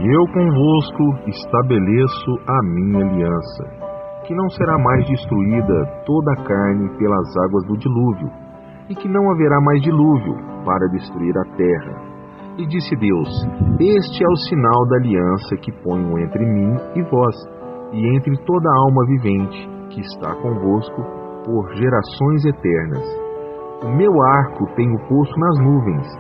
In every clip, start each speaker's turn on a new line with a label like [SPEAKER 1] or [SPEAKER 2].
[SPEAKER 1] eu convosco estabeleço a minha aliança, que não será mais destruída toda a carne pelas águas do dilúvio, e que não haverá mais dilúvio para destruir a terra. E disse Deus: este é o sinal da aliança que ponho entre mim e vós, e entre toda alma vivente que está convosco por gerações eternas. O meu arco tenho posto nas nuvens,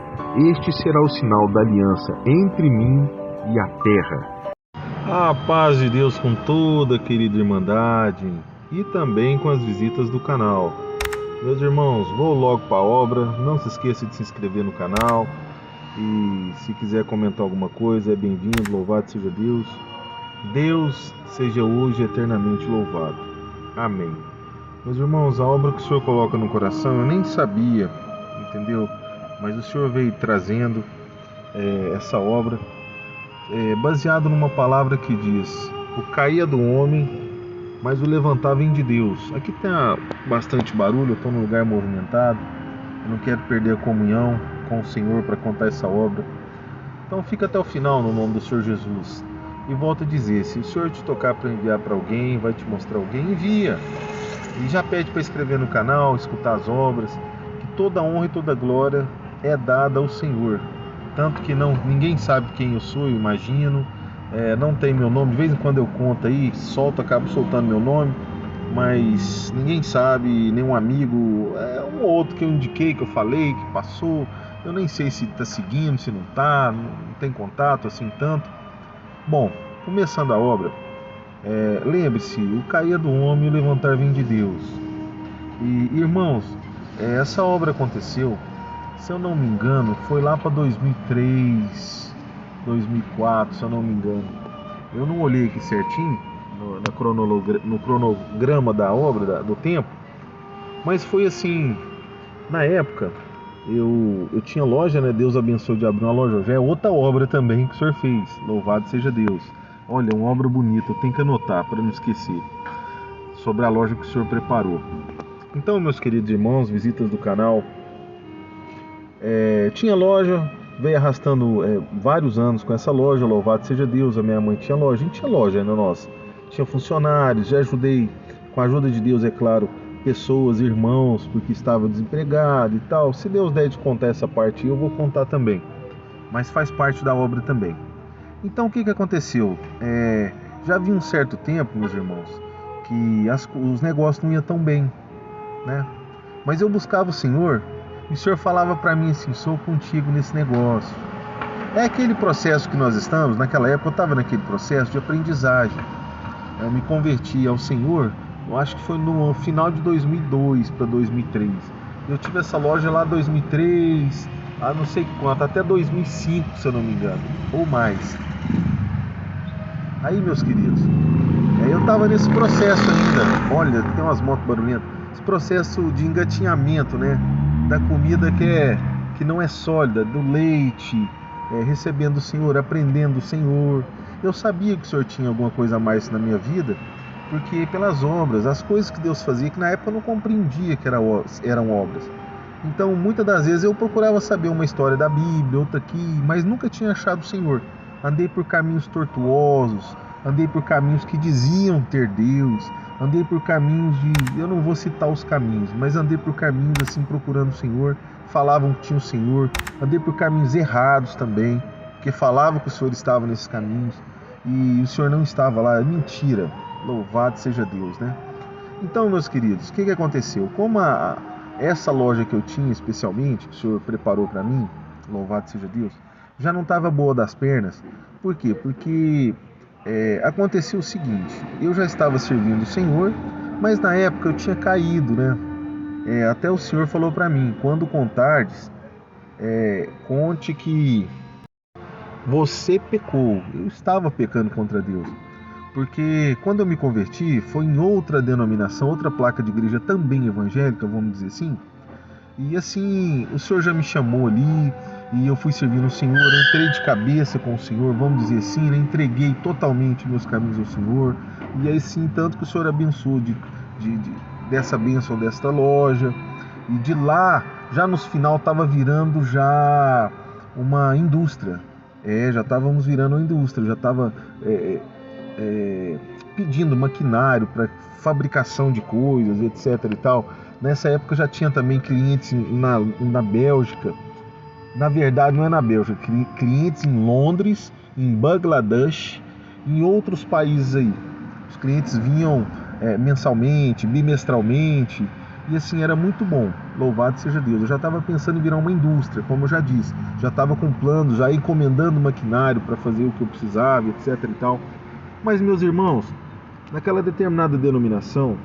[SPEAKER 1] este será o sinal da aliança entre mim e a terra. A paz de Deus com toda a querida irmandade e também com as visitas do canal. Meus irmãos, vou logo para a obra, não se esqueça de se inscrever no canal e se quiser comentar alguma coisa é bem-vindo, louvado seja Deus. Deus seja hoje eternamente louvado. Amém. Meus irmãos, a obra que o Senhor coloca no coração, eu nem sabia, entendeu? Mas o Senhor veio trazendo essa obra baseado numa palavra que diz: o caía do homem, mas o levantar vem de Deus. Aqui tem bastante barulho, eu estou num lugar movimentado, eu não quero perder a comunhão com o Senhor para contar essa obra. Então fica até o final no nome do Senhor Jesus. E volto a dizer, se o Senhor te tocar para enviar para alguém, vai te mostrar alguém, envia. E já pede para inscrever no canal, escutar as obras, que toda honra e toda glória é dada ao Senhor. Tanto que ninguém sabe quem eu sou, eu imagino, não tem meu nome, de vez em quando eu conto aí, acabo soltando meu nome, mas ninguém sabe, nenhum amigo, um ou outro que eu indiquei, que eu falei, que passou, eu nem sei se está seguindo, se não está, não tem contato assim tanto. Bom, começando a obra, lembre-se, o cair do homem e o levantar vem de Deus. E irmãos, essa obra aconteceu, se eu não me engano, foi lá para 2003, 2004, se eu não me engano. Eu não olhei aqui certinho no cronograma da obra, do tempo, mas foi assim, na época, eu tinha loja, né? Deus abençoe de abrir uma loja, já é outra obra também que o Senhor fez, louvado seja Deus. Olha, uma obra bonita, eu tenho que anotar para não esquecer, sobre a loja que o Senhor preparou. Então, meus queridos irmãos, visitas do canal, tinha loja, veio arrastando vários anos com essa loja, louvado seja Deus. A minha mãe tinha loja, a gente tinha loja, né, nossa, tinha funcionários, já ajudei, com a ajuda de Deus, é claro, pessoas, irmãos, porque estava desempregado e tal. Se Deus der de contar essa parte, eu vou contar também, mas faz parte da obra também. Então o que aconteceu? Já havia um certo tempo, meus irmãos, que os negócios não iam tão bem, né? Mas eu buscava o Senhor, e o Senhor falava para mim assim: sou contigo nesse negócio. É aquele processo que nós estamos, naquela época eu estava naquele processo de aprendizagem. Eu me converti ao Senhor, eu acho que foi no final de 2002 para 2003. Eu tive essa loja lá em 2003, não sei quanto, até 2005, se eu não me engano, ou mais. Aí, meus queridos, eu estava nesse processo ainda. Olha, tem umas motos barulhentas. Esse processo de engatinhamento, né? Da comida que não é sólida, do leite, recebendo o Senhor, aprendendo o Senhor. Eu sabia que o Senhor tinha alguma coisa a mais na minha vida, porque pelas obras, as coisas que Deus fazia, que na época eu não compreendia que eram obras. Então, muitas das vezes eu procurava saber uma história da Bíblia, outra aqui, mas nunca tinha achado o Senhor. Andei por caminhos tortuosos, andei por caminhos que diziam ter Deus, andei por caminhos eu não vou citar os caminhos, mas andei por caminhos assim procurando o Senhor, falavam que tinha o Senhor, andei por caminhos errados também, porque falavam que o Senhor estava nesses caminhos e o Senhor não estava lá, é mentira, louvado seja Deus, né? Então, meus queridos, o que aconteceu? Como essa loja que eu tinha especialmente, que o Senhor preparou para mim, louvado seja Deus, já não estava boa das pernas. Por quê? Porque aconteceu o seguinte: eu já estava servindo o Senhor, mas na época eu tinha caído, né? Até o Senhor falou para mim: quando contardes, conte que você pecou. Eu estava pecando contra Deus, porque quando eu me converti foi em outra denominação, outra placa de igreja também evangélica, vamos dizer assim. E assim, o Senhor já me chamou ali, e eu fui servindo o Senhor, eu entrei de cabeça com o Senhor, vamos dizer assim, né? Entreguei totalmente meus caminhos ao Senhor, e aí sim, tanto que o Senhor abençoou dessa bênção desta loja, e de lá, já no final, estava virando já uma indústria, Já estávamos virando uma indústria, já estava pedindo maquinário para fabricação de coisas, etc e tal. Nessa época já tinha também clientes na Bélgica. Na verdade, não é na Bélgica, clientes em Londres, em Bangladesh, em outros países aí. Os clientes vinham mensalmente, bimestralmente, e assim era muito bom. Louvado seja Deus. Eu já estava pensando em virar uma indústria, como eu já disse. Já estava com planos, já encomendando maquinário para fazer o que eu precisava, etc e tal. Mas, meus irmãos, naquela determinada denominação,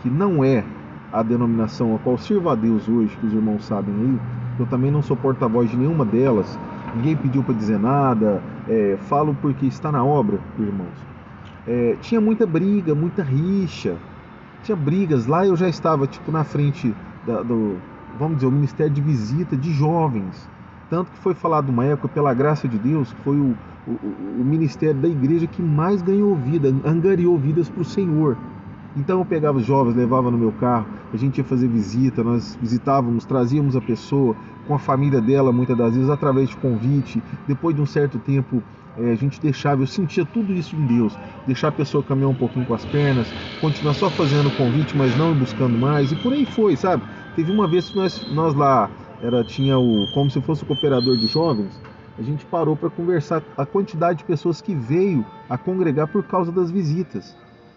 [SPEAKER 1] que não é a denominação a qual sirvo a Deus hoje, que os irmãos sabem aí, eu também não sou porta-voz de nenhuma delas, ninguém pediu para dizer nada, falo porque está na obra, irmãos. Tinha muita briga, muita rixa, tinha brigas. Lá eu já estava tipo na frente vamos dizer, o ministério de visita de jovens. Tanto que foi falado uma época, pela graça de Deus, que foi o ministério da igreja que mais ganhou vida, angariou vidas para o Senhor. Então eu pegava os jovens, levava no meu carro, a gente ia fazer visita, nós visitávamos, trazíamos a pessoa com a família dela, muitas das vezes através de convite. Depois de um certo tempo a gente deixava, eu sentia tudo isso em Deus, deixar a pessoa caminhar um pouquinho com as pernas, continuar só fazendo o convite, mas não buscando mais, e por aí foi, sabe? Teve uma vez que nós lá, tinha como se fosse o cooperador de jovens, a gente parou para conversar a quantidade de pessoas que veio a congregar por causa das visitas.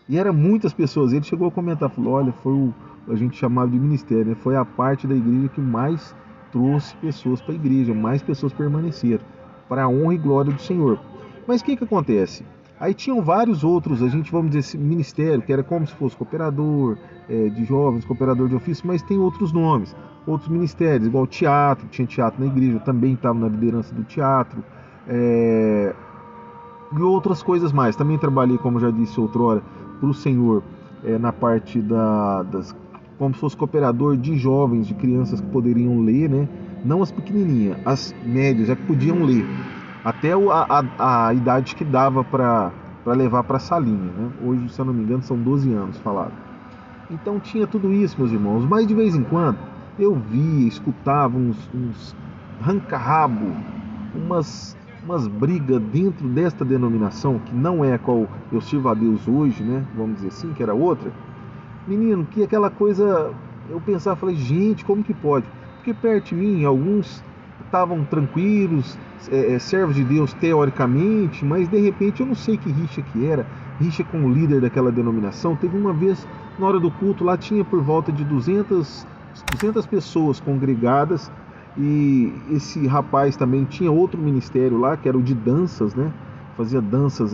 [SPEAKER 1] E eram muitas pessoas. Ele chegou a comentar, falou, olha, a gente chamava de ministério, né? Foi a parte da igreja que mais trouxe pessoas para a igreja, mais pessoas permaneceram, para a honra e glória do Senhor. Mas o que acontece? Aí tinham vários outros, a gente, vamos dizer, esse ministério, que era como se fosse cooperador de jovens, cooperador de ofício, mas tem outros nomes, outros ministérios, igual teatro, tinha teatro na igreja, eu também estava na liderança do teatro, e outras coisas mais. Também trabalhei, como já disse outrora, para o Senhor, na parte como se fosse cooperador de jovens, de crianças que poderiam ler, né? Não as pequenininhas, as médias, já que podiam ler, até a idade que dava para levar para a salinha, né? Hoje, se eu não me engano, são 12 anos falado. Então tinha tudo isso, meus irmãos, mas de vez em quando eu via, escutava uns ranca-rabo, umas brigas dentro desta denominação, que não é a qual eu sirvo a Deus hoje, né? Vamos dizer assim, que era outra. Menino, que aquela coisa, eu pensava, falei, gente, como que pode? Porque perto de mim, alguns estavam tranquilos, servos de Deus teoricamente, mas de repente eu não sei que rixa que era, rixa com o líder daquela denominação. Teve uma vez, na hora do culto, lá tinha por volta de 200 pessoas congregadas, e esse rapaz também tinha outro ministério lá, que era o de danças, né? Fazia danças,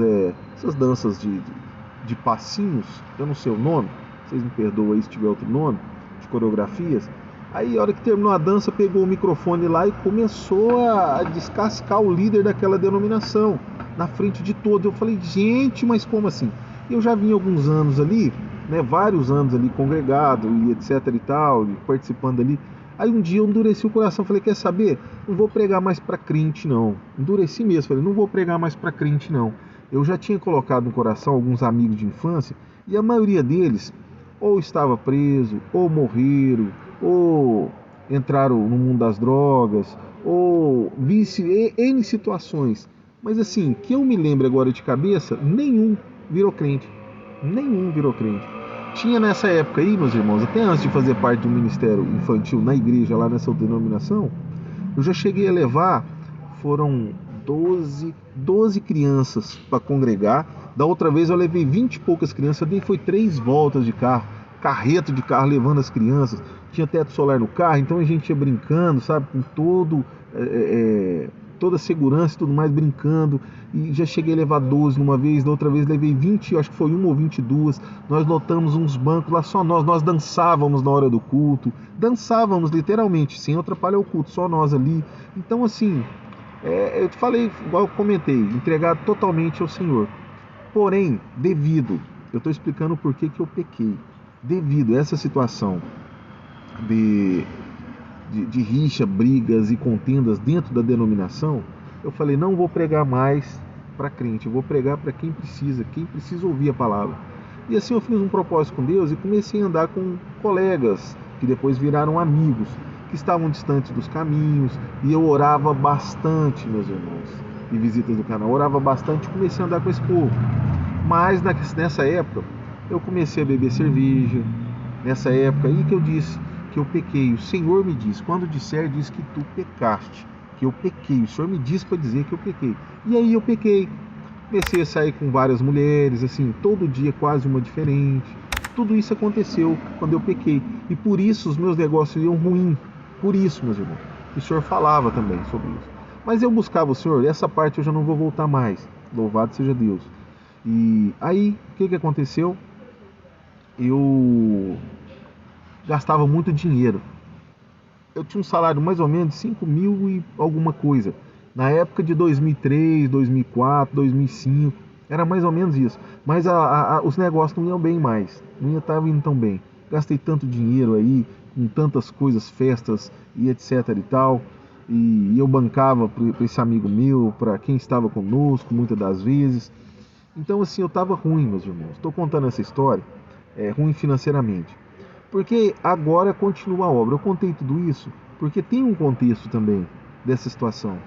[SPEAKER 1] essas danças de passinhos, eu não sei o nome, vocês me perdoam aí se tiver outro nome, de coreografias. Aí, a hora que terminou a dança, pegou o microfone lá e começou a descascar o líder daquela denominação, na frente de todos. Eu falei, gente, mas como assim? Eu já vim alguns anos ali, né, vários anos ali congregado e etc e tal, e participando ali. Aí um dia eu endureci o coração, falei, quer saber? Não vou pregar mais para crente não. Endureci mesmo, falei, não vou pregar mais para crente não. Eu já tinha colocado no coração alguns amigos de infância, e a maioria deles ou estava preso, ou morreram, ou entraram no mundo das drogas, ou N situações. Mas assim, que eu me lembro agora de cabeça, nenhum virou crente. Nenhum virou crente. Tinha nessa época aí, meus irmãos, até antes de fazer parte do ministério infantil na igreja, lá nessa denominação, eu já cheguei a levar, foram 12 crianças para congregar. Da outra vez eu levei 20 e poucas crianças, eu dei foi 3 voltas de carro, carreto de carro levando as crianças, tinha teto solar no carro, então a gente ia brincando, sabe, com toda a segurança e tudo mais, brincando, e já cheguei a levar 12 numa vez, da outra vez levei 20, acho que foi uma ou 22, nós lotamos uns bancos lá, só nós dançávamos na hora do culto, dançávamos literalmente, sem atrapalhar o culto, só nós ali. Então assim, eu te falei, igual eu comentei, entregado totalmente ao Senhor. Porém, eu estou explicando por que eu pequei, devido a essa situação de rixa, brigas e contendas dentro da denominação, eu falei, não vou pregar mais para crente, eu vou pregar para quem precisa ouvir a palavra. E assim eu fiz um propósito com Deus e comecei a andar com colegas que depois viraram amigos, que estavam distantes dos caminhos, e eu orava bastante, meus irmãos. e visitas do canal. Eu orava bastante e comecei a andar com esse povo. Mas nessa época eu comecei a beber cerveja. Nessa época aí que eu disse que eu pequei. O Senhor me diz, quando disser, diz que tu pecaste, que eu pequei. O Senhor me disse para dizer que eu pequei. E aí eu pequei. Comecei a sair com várias mulheres, assim, todo dia quase uma diferente. Tudo isso aconteceu quando eu pequei. E por isso os meus negócios iam ruim. Por isso, meus irmãos. E o Senhor falava também sobre isso. Mas eu buscava o Senhor, essa parte eu já não vou voltar mais. Louvado seja Deus. E aí, o que aconteceu? Eu gastava muito dinheiro. Eu tinha um salário mais ou menos de 5 mil e alguma coisa. Na época de 2003, 2004, 2005, era mais ou menos isso. Mas os negócios não iam bem mais, não estavam indo tão bem. Gastei tanto dinheiro aí, com tantas coisas, festas e etc e tal. E eu bancava para esse amigo meu, para quem estava conosco, muitas das vezes. Então assim, eu estava ruim, meus irmãos. Estou contando essa história, ruim financeiramente. Porque agora continua a obra. Eu contei tudo isso porque tem um contexto também dessa situação.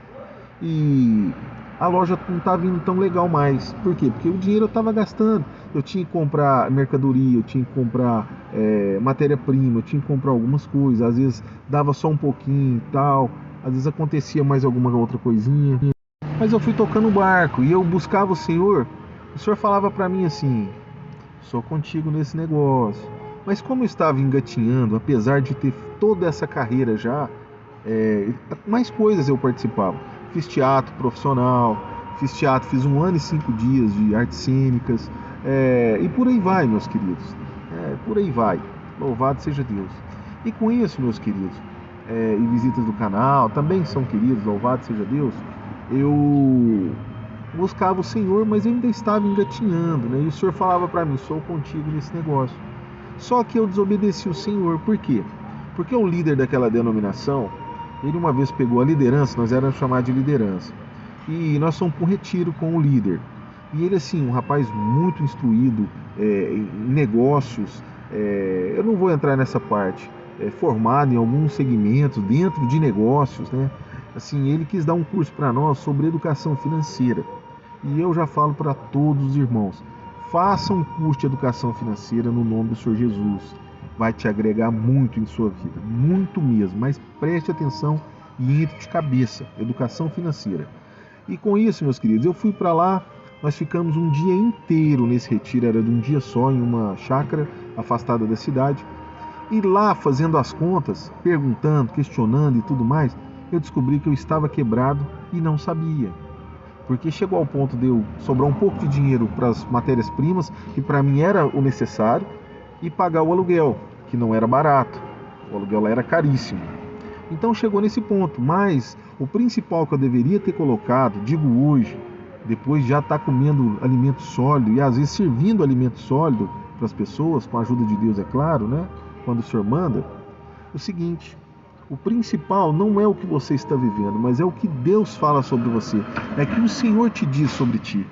[SPEAKER 1] E a loja não estava indo tão legal mais. Por quê? Porque o dinheiro eu estava gastando. Eu tinha que comprar mercadoria, eu tinha que comprar matéria-prima, eu tinha que comprar algumas coisas. Às vezes dava só um pouquinho e tal. Às vezes acontecia mais alguma outra coisinha. Mas eu fui tocando o barco e eu buscava o Senhor. O Senhor falava para mim assim: sou contigo nesse negócio. Mas como eu estava engatinhando, apesar de ter toda essa carreira já, mais coisas eu participava. Fiz teatro profissional, fiz 1 ano e 5 dias de artes cênicas, e por aí vai, meus queridos. Por aí vai. Louvado seja Deus. E com isso, meus queridos, e visitas do canal, também são queridos, louvado seja Deus, eu buscava o Senhor, mas eu ainda estava engatinhando, né? E o Senhor falava para mim: sou contigo nesse negócio. Só que eu desobedeci o Senhor. Por quê? Porque o líder daquela denominação, ele uma vez pegou a liderança, nós éramos chamados de liderança, e nós fomos para um retiro com o líder. E ele, assim, um rapaz muito instruído em negócios, eu não vou entrar nessa parte, formado em alguns segmentos dentro de negócios, né? Assim, ele quis dar um curso para nós sobre educação financeira. E eu já falo para todos os irmãos: faça um curso de educação financeira no nome do Senhor Jesus. Vai te agregar muito em sua vida, muito mesmo. Mas preste atenção e entre de cabeça, educação financeira. E com isso, meus queridos, eu fui para lá. Nós ficamos um dia inteiro nesse retiro, era de um dia só, em uma chácara afastada da cidade. E lá, fazendo as contas, perguntando, questionando e tudo mais, eu descobri que eu estava quebrado e não sabia. Porque chegou ao ponto de eu sobrar um pouco de dinheiro para as matérias-primas, que para mim era o necessário, e pagar o aluguel, que não era barato. O aluguel lá era caríssimo. Então chegou nesse ponto. Mas o principal que eu deveria ter colocado, digo hoje, depois de já estar comendo alimento sólido e às vezes servindo alimento sólido para as pessoas, com a ajuda de Deus, é claro, né? Quando o Senhor manda, é o seguinte: o principal não é o que você está vivendo, mas é o que Deus fala sobre você. É o que o Senhor te diz sobre ti.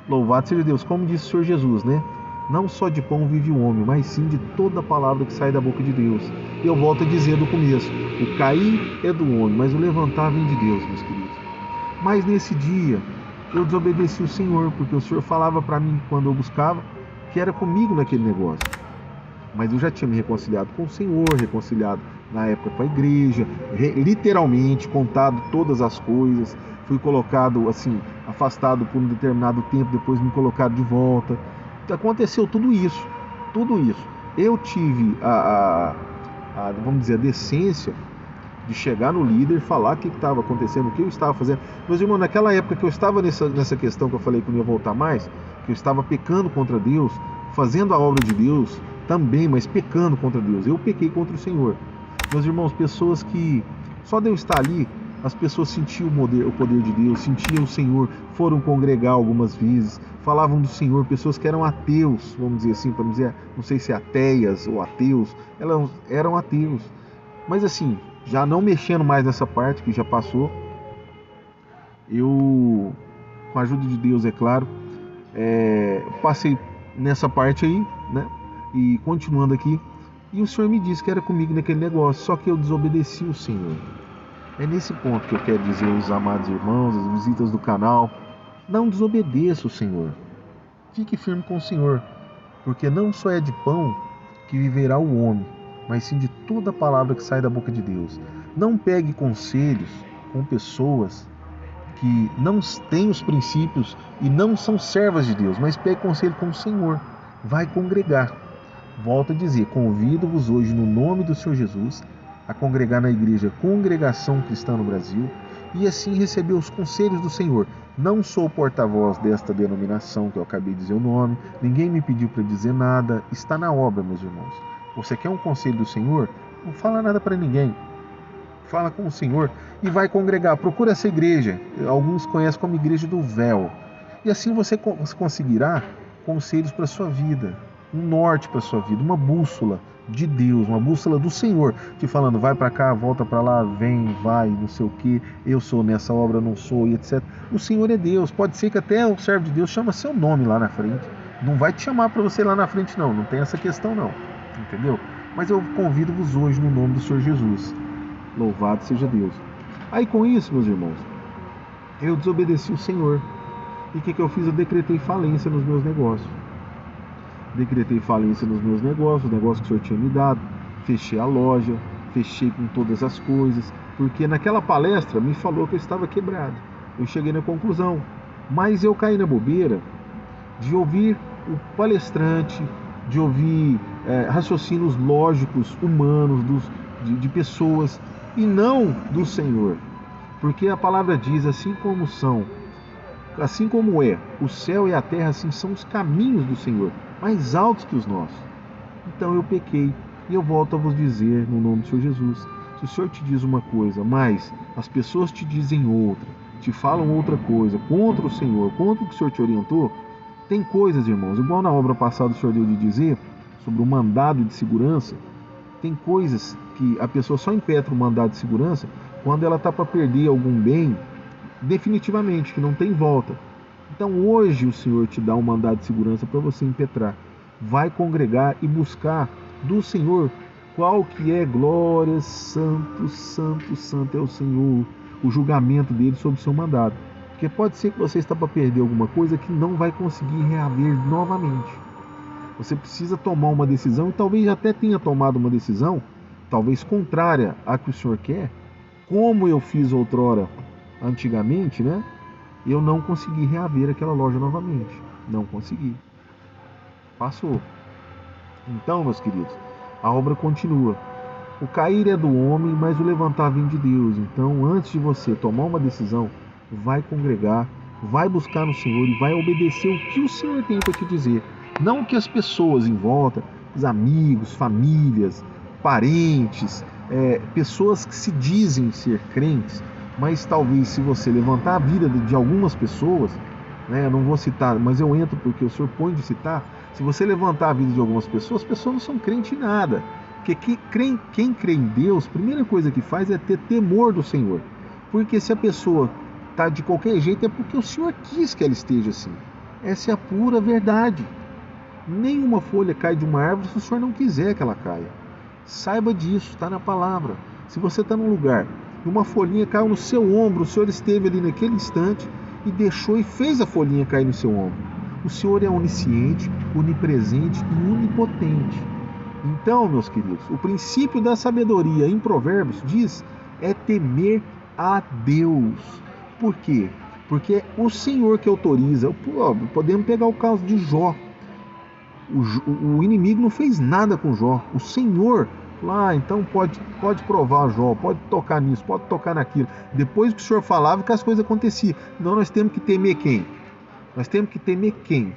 [SPEAKER 1] Louvado seja Deus, como disse o Senhor Jesus, né? Não só de pão vive o homem, mas sim de toda a palavra que sai da boca de Deus. E eu volto a dizer do começo: o cair é do homem, mas o levantar vem de Deus, meus queridos. Mas nesse dia, eu desobedeci o Senhor, porque o Senhor falava para mim, quando eu buscava, que era comigo naquele negócio. Mas eu já tinha me reconciliado com o Senhor, reconciliado na época com a igreja, literalmente contado todas as coisas, fui colocado assim, afastado por um determinado tempo, depois me colocaram de volta. Aconteceu tudo isso, tudo isso. Eu tive vamos dizer, a decência de chegar no líder, falar o que estava acontecendo, o que eu estava fazendo. Meus irmãos, naquela época que eu estava nessa questão que eu falei que não ia voltar mais, que eu estava pecando contra Deus, fazendo a obra de Deus também, mas pecando contra Deus. Eu pequei contra o Senhor. Meus irmãos, pessoas que só de eu estar ali, as pessoas sentiam o poder de Deus, sentiam o Senhor, foram congregar algumas vezes, falavam do Senhor, pessoas que eram ateus, vamos dizer assim, para não dizer, não sei se ateias ou ateus, elas eram ateus. Mas assim, já não mexendo mais nessa parte que já passou, eu, com a ajuda de Deus, é claro, passei nessa parte aí, né? E continuando aqui, e o Senhor me disse que era comigo naquele negócio, só que eu desobedeci o Senhor. É nesse ponto que eu quero dizer aos amados irmãos, as visitas do canal, não desobedeça o Senhor. Fique firme com o Senhor, porque não só é de pão que viverá o homem, mas sim de toda palavra que sai da boca de Deus. Não pegue conselhos com pessoas que não têm os princípios e não são servas de Deus, mas pegue conselho com o Senhor. Vai congregar. Volto a dizer, convido-vos hoje no nome do Senhor Jesus a congregar na igreja Congregação Cristã no Brasil e assim receber os conselhos do Senhor. Não sou porta-voz desta denominação que eu acabei de dizer o nome, ninguém me pediu para dizer nada, está na obra, meus irmãos. Você quer um conselho do Senhor? Não fala nada para ninguém. Fala com o Senhor e vai congregar. Procura essa igreja. Alguns conhecem como Igreja do Véu. E assim você conseguirá conselhos para a sua vida, um norte para a sua vida, uma bússola de Deus, uma bússola do Senhor, te falando, vai para cá, volta para lá, vem, vai, não sei o que, eu sou nessa obra, não sou, e etc. O Senhor é Deus. Pode ser que até o servo de Deus chama seu nome lá na frente. Não vai te chamar para você ir lá na frente, não. Não tem essa questão, não. Entendeu? Mas eu convido-vos hoje no nome do Senhor Jesus. Louvado seja Deus. Aí com isso, meus irmãos, eu desobedeci o Senhor. E o que eu fiz? Eu decretei falência nos meus negócios. Decretei falência nos meus negócios, os negócios que o Senhor tinha me dado. Fechei a loja, fechei com todas as coisas. Porque naquela palestra me falou que eu estava quebrado. Eu cheguei na conclusão. Mas eu caí na bobeira de ouvir o palestrante, de ouvir raciocínios lógicos, humanos, de pessoas, e não do Senhor. Porque a palavra diz, assim como é o céu e a terra, assim são os caminhos do Senhor, mais altos que os nossos. Então eu pequei, e eu volto a vos dizer, no nome do Senhor Jesus, se o Senhor te diz uma coisa, mas as pessoas te dizem outra, te falam outra coisa, contra o Senhor, contra o que o Senhor te orientou, tem coisas, irmãos, igual na obra passada o Senhor deu de dizer, sobre o mandado de segurança, tem coisas que a pessoa só impetra o mandado de segurança quando ela está para perder algum bem definitivamente, que não tem volta. Então hoje o Senhor te dá um mandado de segurança para você impetrar. Vai congregar e buscar do Senhor qual que é glória, santo, santo, santo é o Senhor, o julgamento dele sobre o seu mandado. Porque pode ser que você está para perder alguma coisa que não vai conseguir reaver novamente. Você precisa tomar uma decisão e talvez até tenha tomado uma decisão, talvez contrária à que o Senhor quer, como eu fiz outrora, antigamente, né? Eu não consegui reaver aquela loja novamente. Não consegui. Passou. Então, meus queridos, a obra continua. O cair é do homem, mas o levantar vem de Deus. Então, antes de você tomar uma decisão, vai congregar, vai buscar no Senhor e vai obedecer o que o Senhor tem para te dizer. Não o que as pessoas em volta, os amigos, famílias, parentes, pessoas que se dizem ser crentes, mas talvez se você levantar a vida de algumas pessoas, né, eu não vou citar, mas eu entro porque o Senhor põe de citar, se você levantar a vida de algumas pessoas, as pessoas não são crentes em nada. Porque quem crê em Deus, a primeira coisa que faz é ter temor do Senhor. Porque se a pessoa está de qualquer jeito, é porque o Senhor quis que ela esteja assim. Essa é a pura verdade. Nenhuma folha cai de uma árvore se o Senhor não quiser que ela caia. Saiba disso, está na palavra. Se você está num lugar e uma folhinha caiu no seu ombro, o Senhor esteve ali naquele instante e deixou e fez a folhinha cair no seu ombro. O Senhor é onisciente, onipresente e onipotente. Então, meus queridos, o princípio da sabedoria em Provérbios diz é temer a Deus. Por quê? Porque é o Senhor que autoriza. Podemos pegar o caso de Jó. O inimigo não fez nada com Jó. O Senhor, então pode provar Jó, pode tocar nisso, pode tocar naquilo. Depois que o Senhor falava, que as coisas aconteciam. Não, nós temos que temer quem? Nós temos que temer quem?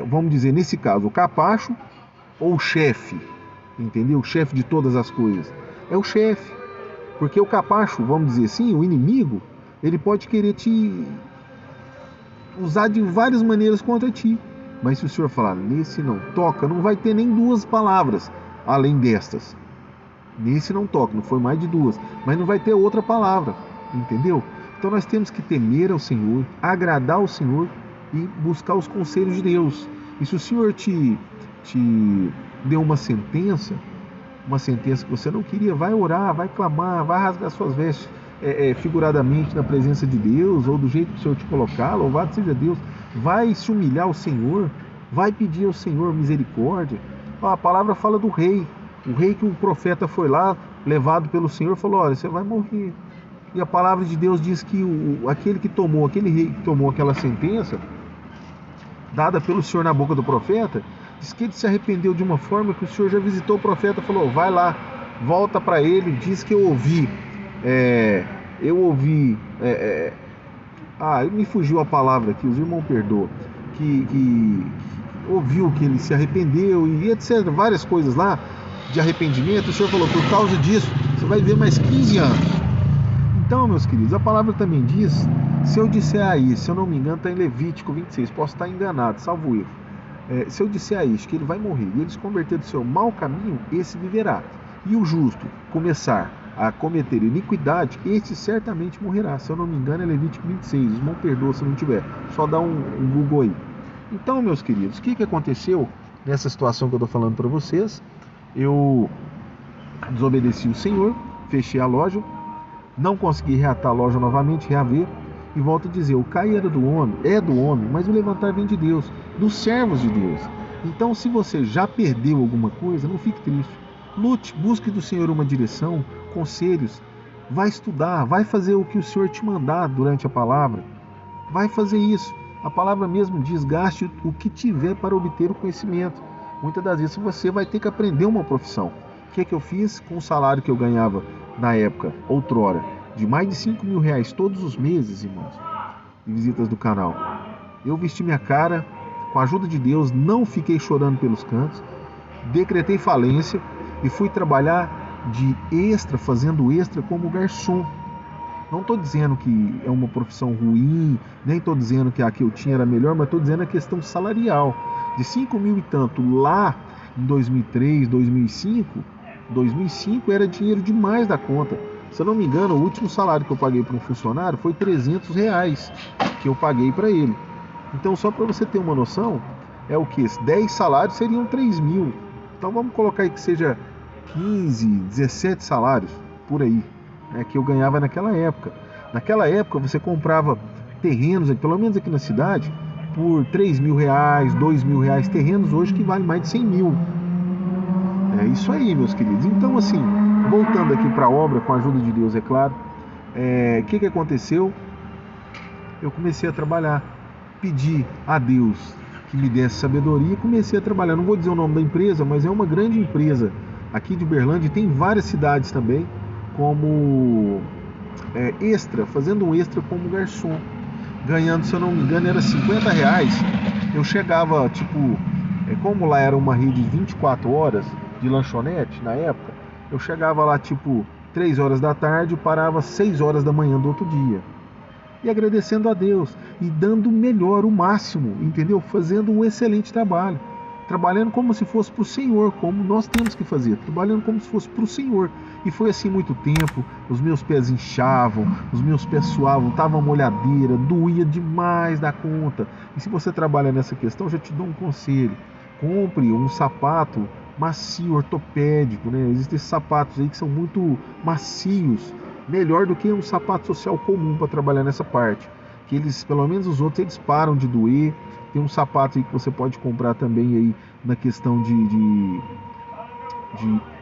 [SPEAKER 1] Vamos dizer, nesse caso, o capacho ou o chefe? Entendeu? O chefe de todas as coisas. É o chefe. Porque o capacho, vamos dizer assim, o inimigo, ele pode querer te usar de várias maneiras contra ti. Mas se o Senhor falar, nesse não toca, não vai ter nem duas palavras além destas. Nesse não toca, não foi mais de duas. Mas não vai ter outra palavra, entendeu? Então nós temos que temer ao Senhor, agradar ao Senhor e buscar os conselhos de Deus. E se o Senhor te deu uma sentença que você não queria, vai orar, vai clamar, vai rasgar suas vestes, figuradamente na presença de Deus, ou do jeito que o Senhor te colocar, louvado seja Deus, vai se humilhar ao Senhor, vai pedir ao Senhor misericórdia. A palavra fala do rei, o rei que o profeta foi lá, levado pelo Senhor, falou: olha, você vai morrer. E a palavra de Deus diz que aquele rei que tomou aquela sentença, dada pelo Senhor na boca do profeta, diz que ele se arrependeu de uma forma que o Senhor já visitou o profeta e falou: vai lá, volta para ele, diz que eu ouvi, me fugiu a palavra aqui, os irmãos perdoam, que ouviu que ele se arrependeu e etc, várias coisas lá de arrependimento. O Senhor falou: por causa disso, você vai viver mais 15 anos. Então, meus queridos, a palavra também diz, se eu disser aí, se eu não me engano, está em Levítico 26, posso estar enganado, salvo erro. Se eu disser a isto que ele vai morrer e ele se converter do seu mau caminho, esse viverá. E o justo começar a cometer iniquidade, este certamente morrerá. Se eu não me engano, é Levítico 26, os irmãos perdoam se não tiver, só dá um Google aí. Então, meus queridos, o que aconteceu nessa situação que eu estou falando para vocês? Eu desobedeci o Senhor, fechei a loja, não consegui reatar a loja novamente, reaver, e volto a dizer, o cair é do homem, mas o levantar vem de Deus, dos servos de Deus. Então, se você já perdeu alguma coisa, não fique triste. Lute, busque do Senhor uma direção, conselhos, vai estudar, vai fazer o que o Senhor te mandar durante a palavra, vai fazer isso. A palavra mesmo diz, gaste o que tiver para obter o conhecimento. Muitas das vezes você vai ter que aprender uma profissão. O que eu fiz com o salário que eu ganhava na época, outrora, de mais de 5 mil reais todos os meses, irmãos, de visitas do canal? Eu vesti minha cara, com a ajuda de Deus, não fiquei chorando pelos cantos, decretei falência e fui trabalhar de extra, fazendo extra como garçom. Não estou dizendo que é uma profissão ruim, nem estou dizendo que a que eu tinha era melhor, mas estou dizendo a questão salarial. De 5 mil e tanto lá em 2003, 2005 era dinheiro demais da conta. Se eu não me engano, o último salário que eu paguei para um funcionário foi R$300 que eu paguei para ele. Então, só para você ter uma noção, é o que? 10 salários seriam 3 mil. Então vamos colocar aí que seja 15, 17 salários, por aí, né, que eu ganhava naquela época. Naquela época você comprava terrenos, pelo menos aqui na cidade, por 3 mil reais, 2 mil reais, terrenos hoje que valem mais de 100 mil. É isso aí, meus queridos. Então, assim, voltando aqui para a obra, com a ajuda de Deus, é claro, o que aconteceu? Eu comecei a trabalhar, pedi a Deus que me desse sabedoria e comecei a trabalhar. Não vou dizer o nome da empresa, mas é uma grande empresa aqui de Uberlândia, tem várias cidades também, como extra, fazendo um extra como garçom, ganhando, se eu não me engano, era R$50. Eu chegava, como lá era uma rede de 24 horas de lanchonete na época, eu chegava lá 3 horas da tarde e parava 6 horas da manhã do outro dia. E agradecendo a Deus e dando o melhor, o máximo, entendeu? Fazendo um excelente trabalho. Trabalhando como se fosse para o Senhor, como nós temos que fazer, trabalhando como se fosse para o Senhor. E foi assim muito tempo, os meus pés inchavam, os meus pés suavam, estava molhadeira, doía demais da conta. E se você trabalha nessa questão, eu já te dou um conselho: compre um sapato macio, ortopédico, né? Existem esses sapatos aí que são muito macios, melhor do que um sapato social comum para trabalhar nessa parte. Que eles, pelo menos os outros, eles param de doer. Tem um sapato aí que você pode comprar também aí na questão de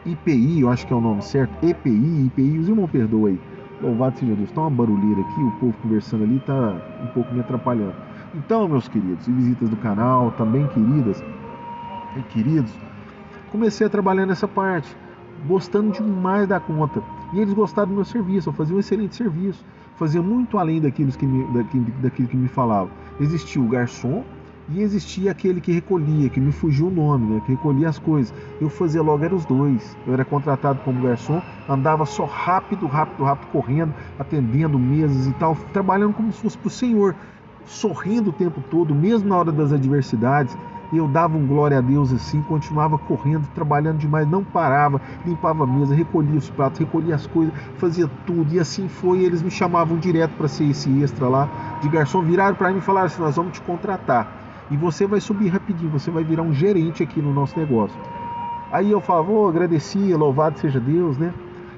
[SPEAKER 1] IPI, eu acho que é o nome certo, IPI, os irmãos perdoam aí. Louvado seja Deus. Tá uma barulheira aqui, o povo conversando ali tá um pouco me atrapalhando. Então, meus queridos e visitas do canal, também queridas e queridos, comecei a trabalhar nessa parte, gostando demais da conta. E eles gostaram do meu serviço, eu fazia um excelente serviço, fazia muito além daquilo que me falavam. Existia o garçom e existia aquele que recolhia, que me fugiu o nome, né, que recolhia as coisas. Eu fazia logo, eram os dois. Eu era contratado como garçom, andava só rápido, correndo, atendendo mesas e tal, trabalhando como se fosse para o Senhor, sorrindo o tempo todo, mesmo na hora das adversidades. Eu dava um glória a Deus assim, continuava correndo, trabalhando demais, não parava, limpava a mesa, recolhia os pratos, recolhia as coisas, fazia tudo, e assim foi. Eles me chamavam direto para ser esse extra lá de garçom, viraram para mim e falaram assim: nós vamos te contratar e você vai subir rapidinho, você vai virar um gerente aqui no nosso negócio. Aí eu falava, agradecia, louvado seja Deus, né?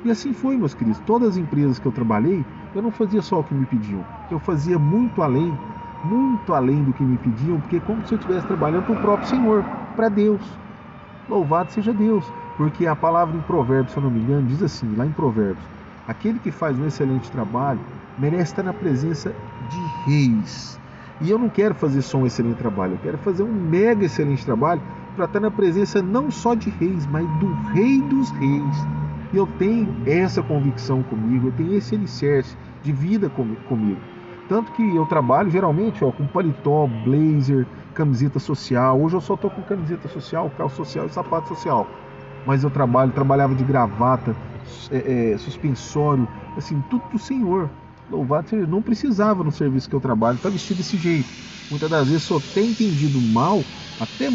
[SPEAKER 1] E assim foi, meus queridos. Todas as empresas que eu trabalhei, eu não fazia só o que me pediam. Eu fazia muito além do que me pediam, porque é como se eu estivesse trabalhando para o próprio Senhor, para Deus. Louvado seja Deus. Porque a palavra em Provérbios, se eu não me engano, diz assim, lá em Provérbios: aquele que faz um excelente trabalho merece estar na presença de reis. E eu não quero fazer só um excelente trabalho, eu quero fazer um mega excelente trabalho para estar na presença não só de reis, mas do Rei dos Reis. E eu tenho essa convicção comigo, eu tenho esse alicerce de vida comigo. Tanto que eu trabalho geralmente com paletó, blazer, camiseta social. Hoje eu só estou com camiseta social, calça social e sapato social. Mas eu trabalhava de gravata, suspensório, assim, tudo pro Senhor. Louvado seja, não precisava no serviço que eu trabalho estar vestido desse jeito. Muitas das vezes só tem entendido até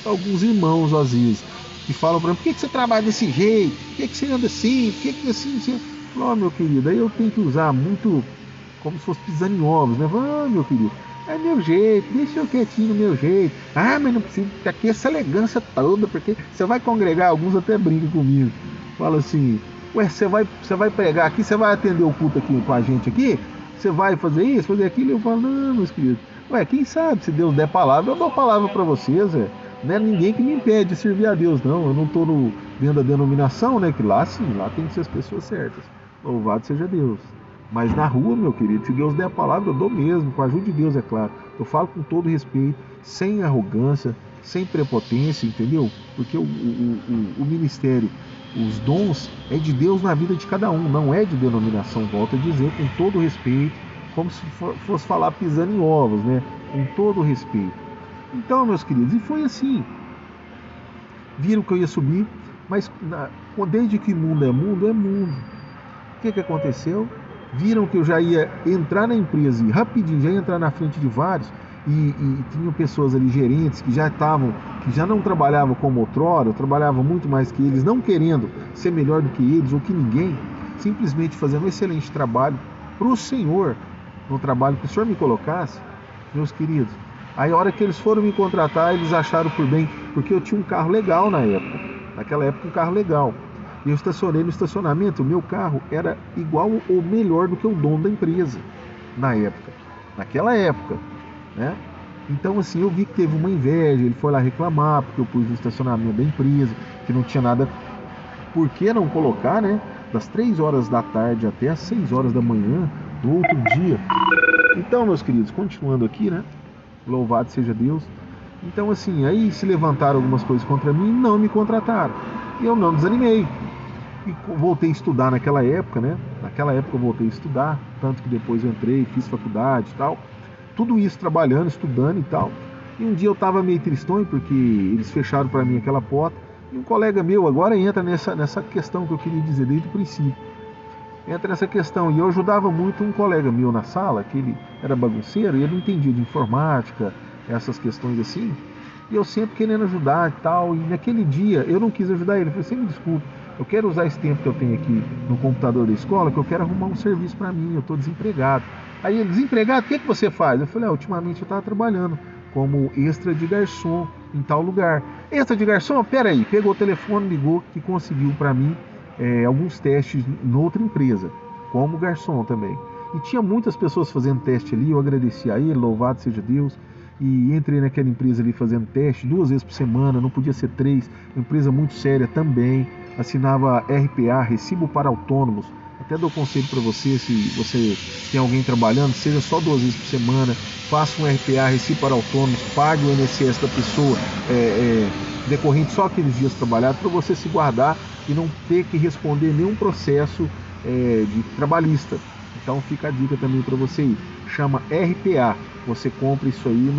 [SPEAKER 1] alguns irmãos às vezes, que falam para mim: por que você trabalha desse jeito? Por que você anda assim? Por que assim? Oh, meu querido, aí eu tenho que usar muito como se fosse pisando em ovos, né? Ah, meu querido, é meu jeito, deixa eu quietinho no meu jeito. Ah, mas não precisa ter aqui essa elegância toda, porque você vai congregar, alguns até brincam comigo. Fala assim: ué, você vai pregar aqui, você vai atender o culto aqui com a gente aqui? Você vai fazer isso, fazer aquilo? Eu falo: não, meus queridos. Ué, quem sabe, se Deus der palavra, eu dou palavra para vocês, é. Não é ninguém que me impede de servir a Deus, não. Eu não estou dentro da denominação, né? Que lá sim, lá tem que ser as pessoas certas. Louvado seja Deus. Mas na rua, meu querido, se Deus der a palavra, eu dou mesmo, com a ajuda de Deus, é claro. Eu falo com todo respeito, sem arrogância, sem prepotência, entendeu? Porque o ministério, os dons, é de Deus na vida de cada um, não é de denominação, volto a dizer, com todo respeito, como se fosse falar pisando em ovos, né? Com todo respeito. Então, meus queridos, e foi assim. Viram que eu ia subir, mas desde que mundo é mundo, é mundo. O que aconteceu? Viram que eu já ia entrar na empresa e rapidinho já ia entrar na frente de vários, e tinham pessoas ali, gerentes, que já não trabalhavam como outrora, trabalhavam muito mais que eles, não querendo ser melhor do que eles ou que ninguém, simplesmente fazendo um excelente trabalho para o Senhor, no trabalho que o Senhor me colocasse, meus queridos. Aí a hora que eles foram me contratar, eles acharam por bem, porque eu tinha um carro legal naquela época um carro legal. E eu estacionei no estacionamento, o meu carro era igual ou melhor do que o dono da empresa, naquela época, né? Então assim, eu vi que teve uma inveja, ele foi lá reclamar, porque eu pus no estacionamento da empresa, que não tinha nada, por que não colocar, né? Das 3 horas da tarde até as 6 horas da manhã do outro dia. Então, meus queridos, continuando aqui, né? Louvado seja Deus. Então assim, aí se levantaram algumas coisas contra mim e não me contrataram. E eu não desanimei. E voltei a estudar naquela época, né? Naquela época eu voltei a estudar, tanto que depois eu entrei, fiz faculdade e tal. Tudo isso trabalhando, estudando e tal. E um dia eu estava meio tristonho, porque eles fecharam para mim aquela porta. E um colega meu agora entra nessa questão que eu queria dizer desde o princípio. Entra nessa questão. E eu ajudava muito um colega meu na sala, que ele era bagunceiro e ele não entendia de informática, essas questões assim. E eu sempre querendo ajudar e tal. E naquele dia eu não quis ajudar ele. Eu falei: você me desculpe, eu quero usar esse tempo que eu tenho aqui no computador da escola, que eu quero arrumar um serviço para mim, eu estou desempregado. Aí ele: desempregado, o que você faz? Eu falei: ultimamente eu estava trabalhando como extra de garçom em tal lugar. Extra de garçom? Peraí, pegou o telefone, ligou, que conseguiu para mim alguns testes em outra empresa, como garçom também. E tinha muitas pessoas fazendo teste ali, eu agradeci a ele, louvado seja Deus. E entrei naquela empresa ali fazendo teste 2 vezes por semana, não podia ser 3, uma empresa muito séria também. Assinava RPA, Recibo para Autônomos. Até dou conselho para você, se você tem alguém trabalhando, seja só 2 vezes por semana, faça um RPA, Recibo para Autônomos, pague o INSS da pessoa decorrente só aqueles dias trabalhados, para você se guardar e não ter que responder nenhum processo de trabalhista. Então fica a dica também para você ir. Chama RPA. Você compra isso aí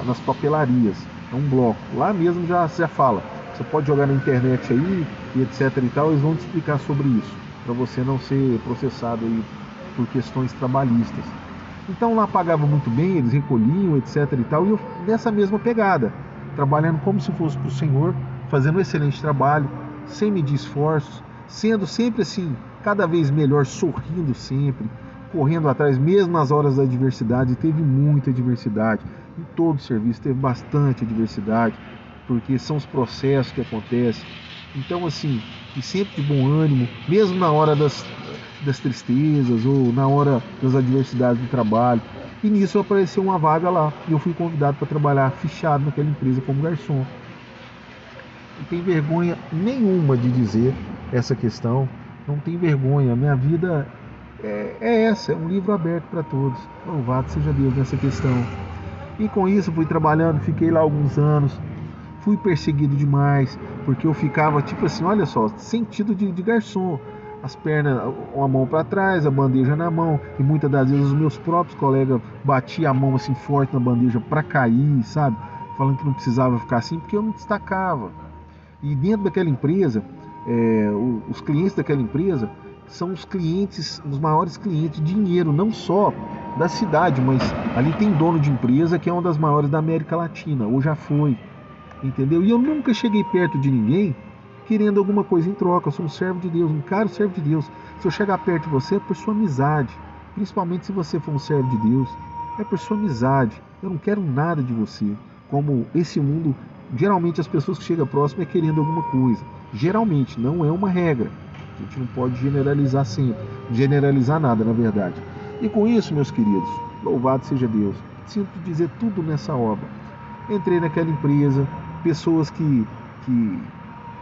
[SPEAKER 1] nas papelarias. É um bloco. Lá mesmo já fala. Você pode jogar na internet aí e etc e tal. Eles vão te explicar sobre isso, para você não ser processado aí por questões trabalhistas. Então lá pagava muito bem, eles recolhiam, etc e tal. E eu nessa mesma pegada, trabalhando como se fosse para o Senhor, fazendo um excelente trabalho, sem medir esforços, sendo sempre assim, cada vez melhor, sorrindo sempre, correndo atrás, mesmo nas horas da adversidade. Teve muita adversidade, em todo o serviço teve bastante adversidade, porque são os processos que acontecem, Então, assim, e sempre de bom ânimo, mesmo na hora das tristezas ou na hora das adversidades do trabalho. E nisso apareceu uma vaga lá e eu fui convidado para trabalhar fichado naquela empresa como garçom. Não tem vergonha nenhuma de dizer essa questão, não tem vergonha. A minha vida é essa, é um livro aberto para todos. Louvado seja Deus nessa questão. E com isso fui trabalhando, fiquei lá alguns anos, fui perseguido demais, porque eu ficava tipo assim, olha só, sentido de garçom, as pernas, a mão para trás, a bandeja na mão, e muitas das vezes os meus próprios colegas batiam a mão assim forte na bandeja para cair, sabe? Falando que não precisava ficar assim, porque eu me destacava. E dentro daquela empresa, os clientes daquela empresa são os clientes, os maiores clientes de dinheiro, não só da cidade, mas ali tem dono de empresa que é uma das maiores da América Latina, ou já foi, entendeu? E eu nunca cheguei perto de ninguém querendo alguma coisa em troca. Eu sou um servo de Deus, um caro servo de Deus. Se eu chegar perto de você é por sua amizade, principalmente se você for um servo de Deus, é por sua amizade. Eu não quero nada de você. Como esse mundo, geralmente as pessoas que chegam próximo é querendo alguma coisa. Geralmente, não é uma regra. A gente não pode generalizar sempre, generalizar nada, na verdade. E com isso, meus queridos, louvado seja Deus. Sinto dizer tudo nessa obra. Entrei naquela empresa, pessoas que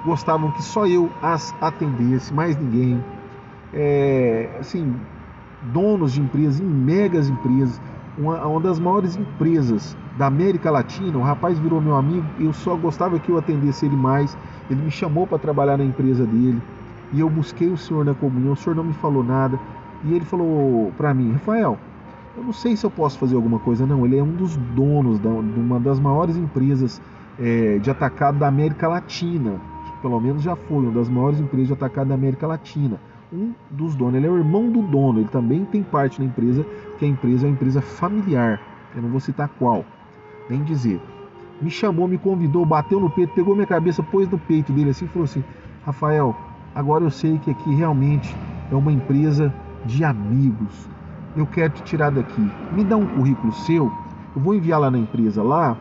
[SPEAKER 1] gostavam que só eu as atendesse, mais ninguém. Assim, donos de empresas, em megas empresas, uma das maiores empresas da América Latina. O rapaz virou meu amigo, eu só gostava que eu atendesse ele mais. Ele me chamou para trabalhar na empresa dele e eu busquei o Senhor na comunhão. O Senhor não me falou nada e ele falou para mim: Rafael, eu não sei se eu posso fazer alguma coisa. Não, ele é um dos donos de uma das maiores empresas de atacado da América Latina. Pelo menos já foi uma das maiores empresas de atacado da América Latina. Um dos donos, ele é o irmão do dono, ele também tem parte na empresa, que a empresa é uma empresa familiar. Eu não vou citar qual, nem dizer. Me chamou, me convidou, bateu no peito, pegou minha cabeça, pôs no peito dele assim e falou assim: Rafael, agora eu sei que aqui realmente é uma empresa de amigos. Eu quero te tirar daqui. Me dá um currículo seu, eu vou enviar lá na empresa lá,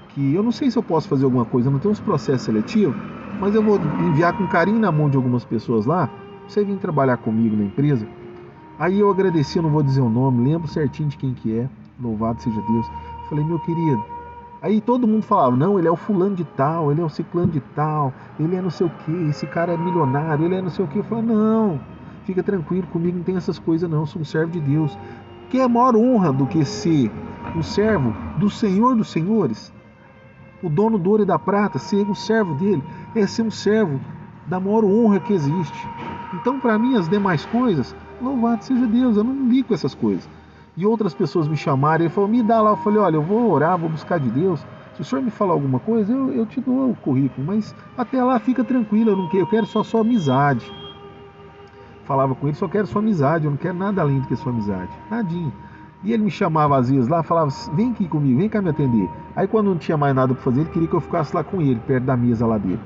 [SPEAKER 1] que eu não sei se eu posso fazer alguma coisa, não tem uns processos seletivos, mas eu vou enviar com carinho na mão de algumas pessoas lá, pra você vir trabalhar comigo na empresa. Aí eu agradeci, eu não vou dizer o nome, lembro certinho de quem que é, louvado seja Deus. Falei: meu querido. Aí todo mundo falava: não, ele é o fulano de tal, ele é o ciclano de tal, ele é não sei o que, esse cara é milionário, ele é não sei o que. Eu falei: não, fica tranquilo, comigo não tem essas coisas não, eu sou um servo de Deus. Que é maior honra do que ser um servo do Senhor dos Senhores, o dono do ouro e da prata. Ser um servo dele é ser um servo da maior honra que existe. Então, para mim, as demais coisas, louvado seja Deus, eu não ligo com essas coisas. E outras pessoas me chamaram, ele falou: me dá lá. Eu falei: olha, eu vou orar, vou buscar de Deus. Se o senhor me falar alguma coisa, eu te dou o currículo, mas até lá fica tranquilo, eu quero só sua amizade. Falava com ele: só quero sua amizade, eu não quero nada além do que sua amizade, nadinha. E ele me chamava às vezes lá, falava: vem aqui comigo, vem cá me atender. Aí quando não tinha mais nada para fazer, ele queria que eu ficasse lá com ele, perto da mesa lá dele.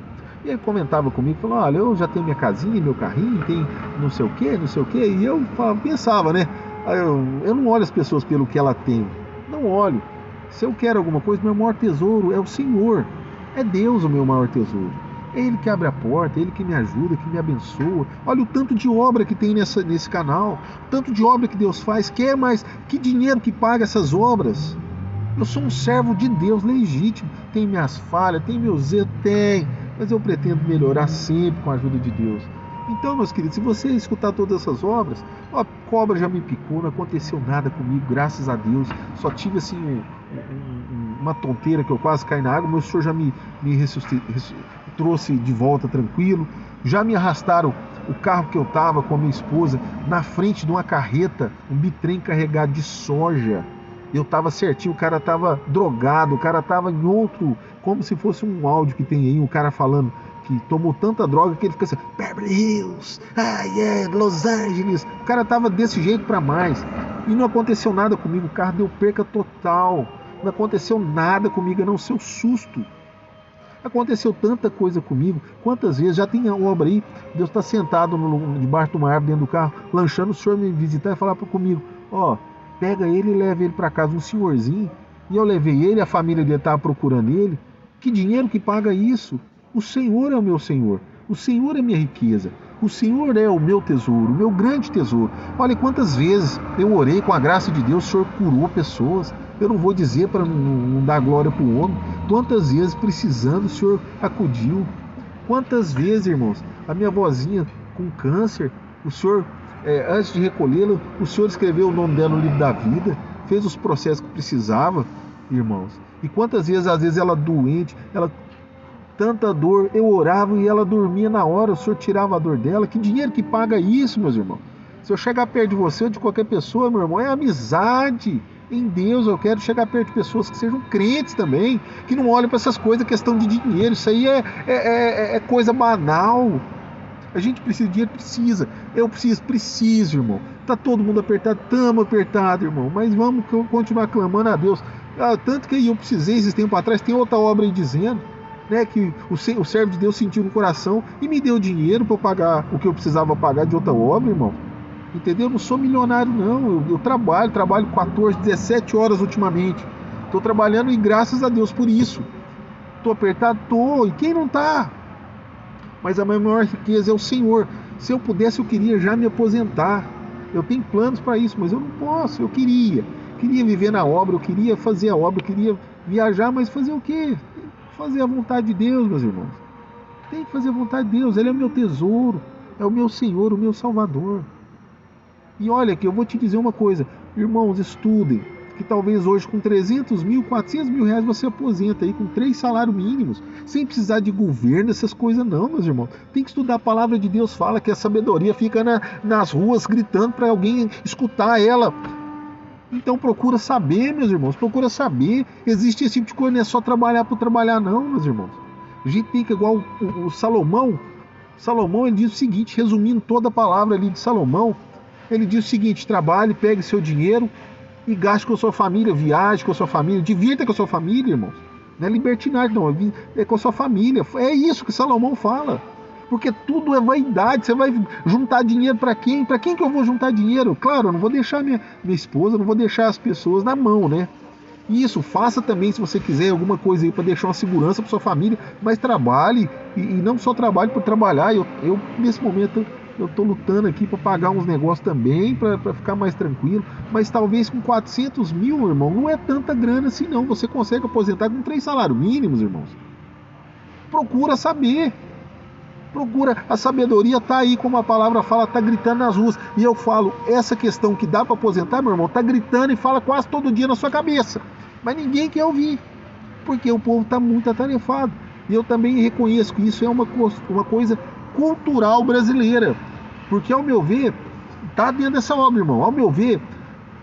[SPEAKER 1] E ele comentava comigo, falou: olha, eu já tenho minha casinha, meu carrinho, tem não sei o que, não sei o que. E eu pensava, né? Eu não olho as pessoas pelo que ela tem, não olho. Se eu quero alguma coisa, meu maior tesouro é o Senhor, é Deus o meu maior tesouro. É Ele que abre a porta, é Ele que me ajuda, que me abençoa. Olha o tanto de obra que tem nesse canal, o tanto de obra que Deus faz. Quer mais? Que dinheiro que paga essas obras? Eu sou um servo de Deus legítimo. Tem minhas falhas, tem meus erros, tem. Mas eu pretendo melhorar sempre com a ajuda de Deus. Então, meus queridos, se você escutar todas essas obras, a cobra já me picou, não aconteceu nada comigo, graças a Deus. Só tive assim uma tonteira que eu quase caí na água, mas o Senhor já me trouxe de volta tranquilo. Já me arrastaram o carro que eu estava com a minha esposa na frente de uma carreta, um bitrem carregado de soja. Eu estava certinho, o cara estava drogado, o cara estava em outro, como se fosse um áudio que tem aí, um cara falando que tomou tanta droga que ele fica assim: Beverly Hills, Los Angeles. O cara estava desse jeito para mais. E não aconteceu nada comigo, o carro deu perca total. Não aconteceu nada comigo, a não ser o susto. Aconteceu tanta coisa comigo. Quantas vezes, já tem a obra aí, Deus está sentado debaixo de uma árvore dentro do carro, lanchando, o senhor me visitar e falar comigo: ó, pega ele e leva ele para casa, um senhorzinho. E eu levei ele, a família dele estava procurando ele. Que dinheiro que paga isso? O Senhor é o meu Senhor. O Senhor é minha riqueza. O Senhor é o meu tesouro, o meu grande tesouro. Olha quantas vezes eu orei com a graça de Deus, o Senhor curou pessoas. Eu não vou dizer para não dar glória para o homem. Quantas vezes precisando o Senhor acudiu. Quantas vezes, irmãos, a minha vozinha com câncer, o Senhor, antes de recolhê-la, o Senhor escreveu o nome dela no livro da vida, fez os processos que precisava, irmãos. E quantas vezes, às vezes, ela doente, ela tanta dor, eu orava e ela dormia na hora, o Senhor tirava a dor dela. Que dinheiro que paga isso, meus irmãos? Se eu chegar perto de você ou de qualquer pessoa, meu irmão, é amizade. Em Deus eu quero chegar perto de pessoas que sejam crentes também, que não olhem para essas coisas, questão de dinheiro. Isso aí é coisa banal. A gente precisa de dinheiro, precisa. Eu preciso, irmão. Tá todo mundo apertado, estamos apertado, irmão. Mas vamos continuar clamando a Deus. Tanto que eu precisei, esses tempos atrás, tem outra obra aí dizendo, né, que o servo de Deus sentiu no coração e me deu dinheiro para eu pagar o que eu precisava pagar de outra obra, irmão. Entendeu? Eu não sou milionário, não. Eu trabalho 14, 17 horas ultimamente. Estou trabalhando e graças a Deus por isso. Estou apertado? Estou. E quem não está? Mas a minha maior riqueza é o Senhor. Se eu pudesse, eu queria já me aposentar. Eu tenho planos para isso, mas eu não posso. Eu queria viver na obra, eu queria fazer a obra, eu queria viajar, mas fazer o quê? Fazer a vontade de Deus, meus irmãos. Tem que fazer a vontade de Deus. Ele é o meu tesouro, é o meu Senhor, o meu Salvador. E olha que eu vou te dizer uma coisa, irmãos, estudem, que talvez hoje com 300 mil, 400 mil reais você aposenta aí com 3 salários mínimos, sem precisar de governo, essas coisas não, meus irmãos. Tem que estudar a palavra de Deus, fala que a sabedoria fica nas ruas gritando para alguém escutar ela. Então procura saber, meus irmãos, procura saber. Existe esse tipo de coisa, não é só trabalhar por trabalhar não, meus irmãos. A gente tem que, igual o Salomão, ele diz o seguinte, resumindo toda a palavra ali de Salomão, ele diz o seguinte: trabalhe, pegue seu dinheiro e gaste com a sua família, viaje com a sua família, divirta com a sua família, irmãos. Não é libertinagem, não, é com a sua família. É isso que Salomão fala. Porque tudo é vaidade. Você vai juntar dinheiro para quem? Para quem que eu vou juntar dinheiro? Claro, eu não vou deixar minha esposa, não vou deixar as pessoas na mão, né? Isso, faça também se você quiser alguma coisa aí para deixar uma segurança para sua família, mas trabalhe e não só trabalhe por trabalhar. Eu nesse momento eu estou lutando aqui para pagar uns negócios também, para ficar mais tranquilo, mas talvez com 400 mil, irmão, não é tanta grana assim não. Você consegue aposentar com 3 salários mínimos, irmãos. Procura saber. A sabedoria está aí, como a palavra fala, está gritando nas ruas. E eu falo, essa questão que dá para aposentar, meu irmão, está gritando e fala quase todo dia na sua cabeça. Mas ninguém quer ouvir, porque o povo está muito atarefado. E eu também reconheço que isso é uma coisa cultural brasileira. Porque, ao meu ver, está dentro dessa obra, irmão. Ao meu ver,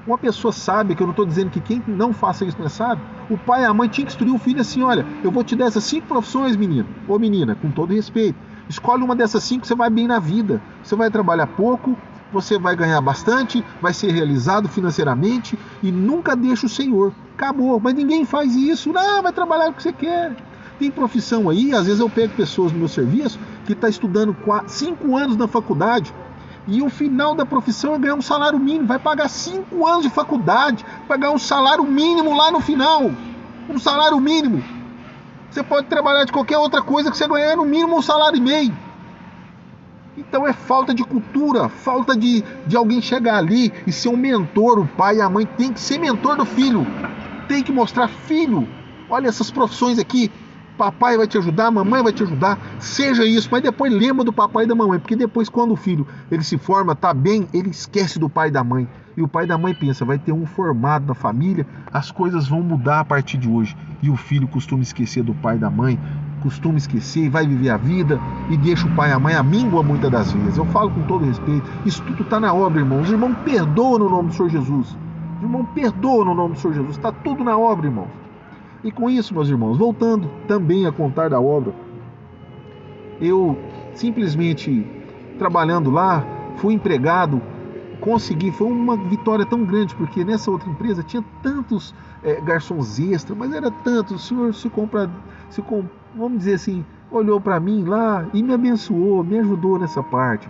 [SPEAKER 1] uma pessoa sábia, que eu não estou dizendo que quem não faça isso não é sábio, o pai e a mãe tinham que instruir o filho assim: olha, eu vou te dar essas 5 profissões, menino ou menina, com todo respeito. Escolhe uma dessas 5, você vai bem na vida. Você vai trabalhar pouco, você vai ganhar bastante, vai ser realizado financeiramente e nunca deixa o Senhor. Acabou. Mas ninguém faz isso. Não, vai trabalhar o que você quer. Tem profissão aí, às vezes eu pego pessoas no meu serviço que está estudando 5 anos na faculdade e o final da profissão é ganhar um salário mínimo. Vai pagar 5 anos de faculdade, pagar um salário mínimo lá no final. Um salário mínimo. Você pode trabalhar de qualquer outra coisa que você ganhar no mínimo 1,5 salário. Então é falta de cultura, falta de alguém chegar ali e ser um mentor. O pai e a mãe tem que ser mentor do filho. Tem que mostrar: filho, olha essas profissões aqui. Papai vai te ajudar, mamãe vai te ajudar. Seja isso, mas depois lembra do papai e da mamãe. Porque depois, quando o filho ele se forma, tá bem, ele esquece do pai e da mãe. E o pai da mãe pensa: vai ter um formado na família, as coisas vão mudar a partir de hoje. E o filho costuma esquecer do pai e da mãe, costuma esquecer e vai viver a vida e deixa o pai e a mãe à míngua muitas das vezes. Eu falo com todo respeito, isso tudo está na obra, irmão. Os irmãos perdoam no nome do Senhor Jesus. Os irmãos perdoam no nome do Senhor Jesus. Está tudo na obra, irmãos. E com isso, meus irmãos, voltando também a contar da obra, eu simplesmente trabalhando lá, fui empregado, consegui, foi uma vitória tão grande, porque nessa outra empresa tinha tantos garçons extras, mas era tanto. O senhor vamos dizer assim, olhou para mim lá e me abençoou, me ajudou nessa parte.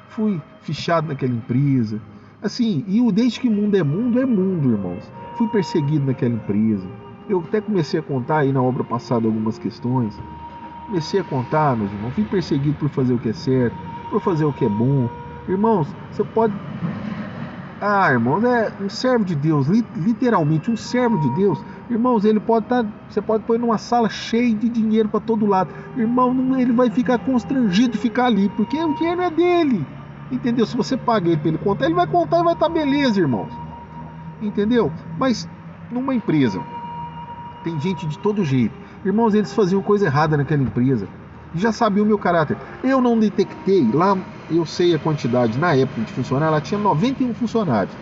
[SPEAKER 1] Fui fichado naquela empresa, assim, e desde que mundo, irmãos. Fui perseguido naquela empresa. Eu até comecei a contar aí na obra passada algumas questões. Comecei a contar, meus irmãos. Fui perseguido por fazer o que é certo, por fazer o que é bom. Irmãos, você pode... irmãos, é um servo de Deus, literalmente um servo de Deus. Irmãos, ele pode estar... Você pode pôr numa sala cheia de dinheiro para todo lado. Irmão, ele vai ficar constrangido de ficar ali, porque o dinheiro é dele. Entendeu? Se você paga ele para ele contar, ele vai contar e vai estar beleza, irmãos. Entendeu? Mas numa empresa, tem gente de todo jeito. Irmãos, eles faziam coisa errada naquela empresa. E já sabiam o meu caráter. Eu não detectei, lá eu sei a quantidade, na época de funcionário, ela tinha 91 funcionários.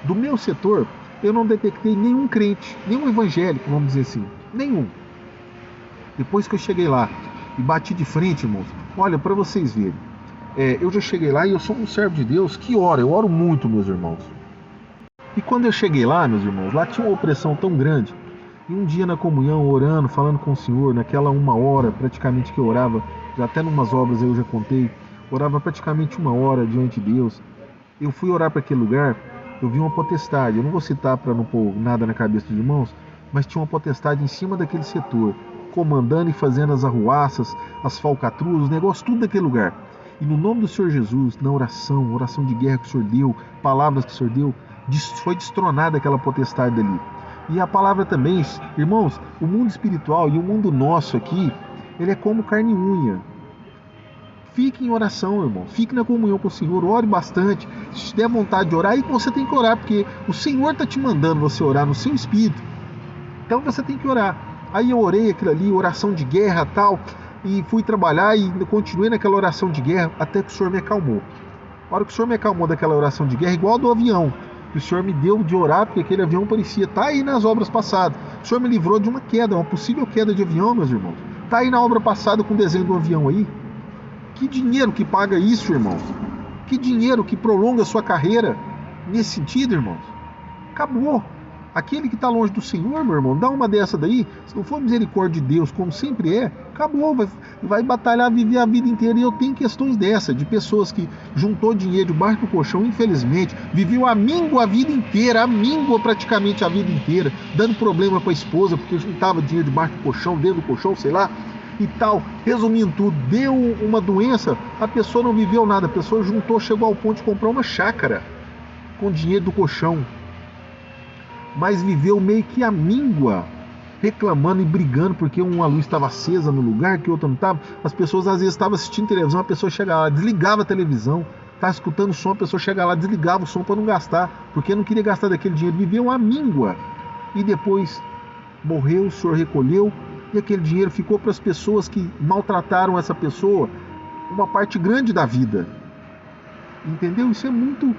[SPEAKER 1] Do meu setor, eu não detectei nenhum crente, nenhum evangélico, vamos dizer assim. Nenhum. Depois que eu cheguei lá e bati de frente, irmãos, olha, para vocês verem. Eu já cheguei lá e eu sou um servo de Deus que ora, eu oro muito, meus irmãos. E quando eu cheguei lá, meus irmãos, lá tinha uma opressão tão grande. E um dia na comunhão, orando, falando com o Senhor, naquela 1 hora praticamente que eu orava, já até numas obras eu já contei, orava praticamente 1 hora diante de Deus. Eu fui orar para aquele lugar, eu vi uma potestade, eu não vou citar para não pôr nada na cabeça dos irmãos, mas tinha uma potestade em cima daquele setor, comandando e fazendo as arruaças, as falcatruas, os negócios, tudo daquele lugar. E no nome do Senhor Jesus, na oração de guerra que o Senhor deu, palavras que o Senhor deu, foi destronada aquela potestade dali. E a palavra também, irmãos, o mundo espiritual e o mundo nosso aqui, ele é como carne e unha. Fique em oração, irmão. Fique na comunhão com o Senhor, ore bastante. Se der vontade de orar, aí você tem que orar, porque o Senhor está te mandando você orar no seu espírito. Então você tem que orar. Aí eu orei aquilo ali, oração de guerra e tal, e fui trabalhar e continuei naquela oração de guerra até que o Senhor me acalmou. A hora que o Senhor me acalmou daquela oração de guerra, igual a do avião, que o Senhor me deu de orar, porque aquele avião parecia estar aí nas obras passadas. O Senhor me livrou de uma queda, uma possível queda de avião, meus irmãos. Está aí na obra passada com o desenho do avião aí. Que dinheiro que paga isso, irmãos? Que dinheiro que prolonga a sua carreira nesse sentido, irmãos? Acabou. Aquele que está longe do Senhor, meu irmão, dá uma dessa daí, se não for misericórdia de Deus, como sempre é, acabou, vai batalhar, viver a vida inteira. E eu tenho questões dessa, de pessoas que juntou dinheiro debaixo do colchão, infelizmente, viveu a míngua a vida inteira, praticamente a vida inteira, dando problema para a esposa, porque juntava dinheiro debaixo do colchão, dentro do colchão, sei lá, e tal. Resumindo tudo, deu uma doença, a pessoa não viveu nada, a pessoa juntou, chegou ao ponto de comprar uma chácara com dinheiro do colchão, mas viveu meio que a míngua, reclamando e brigando porque uma luz estava acesa no lugar que outra não estava. As pessoas às vezes estavam assistindo televisão, a pessoa chegava lá, desligava a televisão, estava escutando o som, a pessoa chegava lá, desligava o som para não gastar, porque não queria gastar daquele dinheiro, viveu a míngua. E depois morreu, o Senhor recolheu, e aquele dinheiro ficou para as pessoas que maltrataram essa pessoa uma parte grande da vida. Entendeu? Isso é muito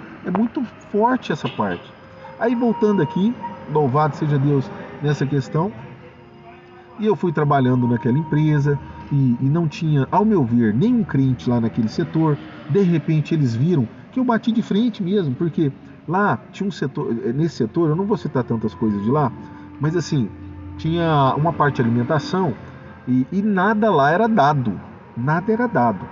[SPEAKER 1] forte, essa parte. Aí voltando aqui, louvado seja Deus nessa questão, e eu fui trabalhando naquela empresa e não tinha, ao meu ver, nenhum crente lá naquele setor. De repente eles viram que eu bati de frente mesmo, porque lá tinha um setor, nesse setor, eu não vou citar tantas coisas de lá, mas assim, tinha uma parte de alimentação e nada lá era dado, nada era dado.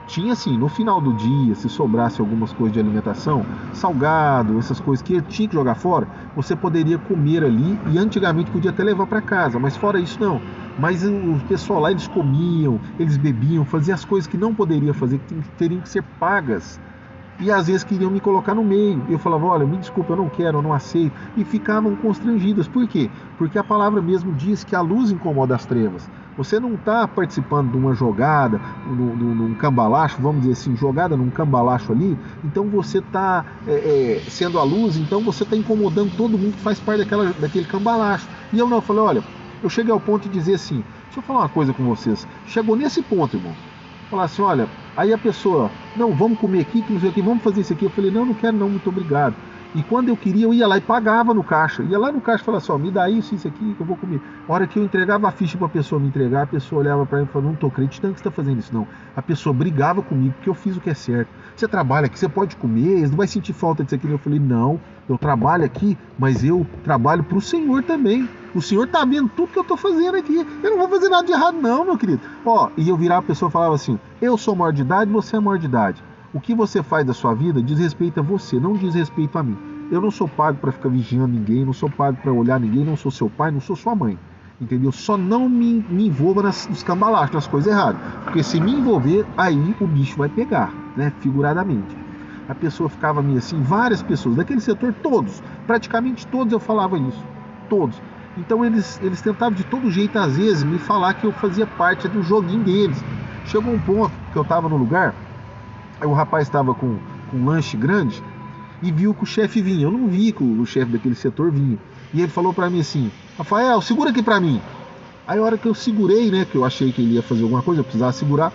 [SPEAKER 1] Tinha assim, no final do dia, se sobrasse algumas coisas de alimentação, salgado, essas coisas que tinha que jogar fora, você poderia comer ali e antigamente podia até levar para casa, mas fora isso não. Mas o pessoal lá, eles comiam, eles bebiam, faziam as coisas que não poderia fazer, que teriam que ser pagas. E às vezes queriam me colocar no meio. Eu falava, olha, me desculpa, eu não quero, eu não aceito. E ficavam constrangidas. Por quê? Porque a palavra mesmo diz que a luz incomoda as trevas. Você não está participando de uma jogada, num cambalacho, vamos dizer assim, jogada num cambalacho ali, então você está sendo a luz, então você está incomodando todo mundo que faz parte daquele cambalacho. E eu não, eu falei, olha, eu cheguei ao ponto de dizer assim, deixa eu falar uma coisa com vocês. Chegou nesse ponto, irmão. Falar assim, olha, aí a pessoa, não, vamos comer aqui, que não sei o que, vamos fazer isso aqui. Eu falei, não quero não, muito obrigado. E quando eu queria, eu ia lá e pagava no caixa. Ia lá no caixa e falava assim, ó, me dá isso aqui, que eu vou comer. A hora que eu entregava a ficha para a pessoa me entregar, a pessoa olhava para mim e falava, não tô acreditando que você está fazendo isso, não. A pessoa brigava comigo, porque eu fiz o que é certo. Você trabalha aqui, você pode comer, você não vai sentir falta disso aqui. Eu falei, não, eu trabalho aqui, mas eu trabalho para o Senhor também. O Senhor está vendo tudo que eu estou fazendo aqui. Eu não vou fazer nada de errado não, meu querido. Ó, e eu virava a pessoa e falava assim, eu sou maior de idade, você é maior de idade. O que você faz da sua vida diz respeito a você, não diz respeito a mim. Eu não sou pago para ficar vigiando ninguém, não sou pago para olhar ninguém, não sou seu pai, não sou sua mãe. entendeu? Só não me envolva nos cambalachos, nas coisas erradas, porque se me envolver, aí o bicho vai pegar, né? Figuradamente. A pessoa ficava meio assim, várias pessoas, daquele setor, todos, praticamente todos eu falava isso, todos. Então eles tentavam de todo jeito, às vezes, me falar que eu fazia parte do joguinho deles. Chegou um ponto que eu estava no lugar, aí o rapaz estava com um lanche grande e viu que o chefe vinha. Eu não vi que o chefe daquele setor vinha. E ele falou para mim assim: Rafael, segura aqui para mim. Aí a hora que eu segurei, né, que eu achei que ele ia fazer alguma coisa, eu precisava segurar.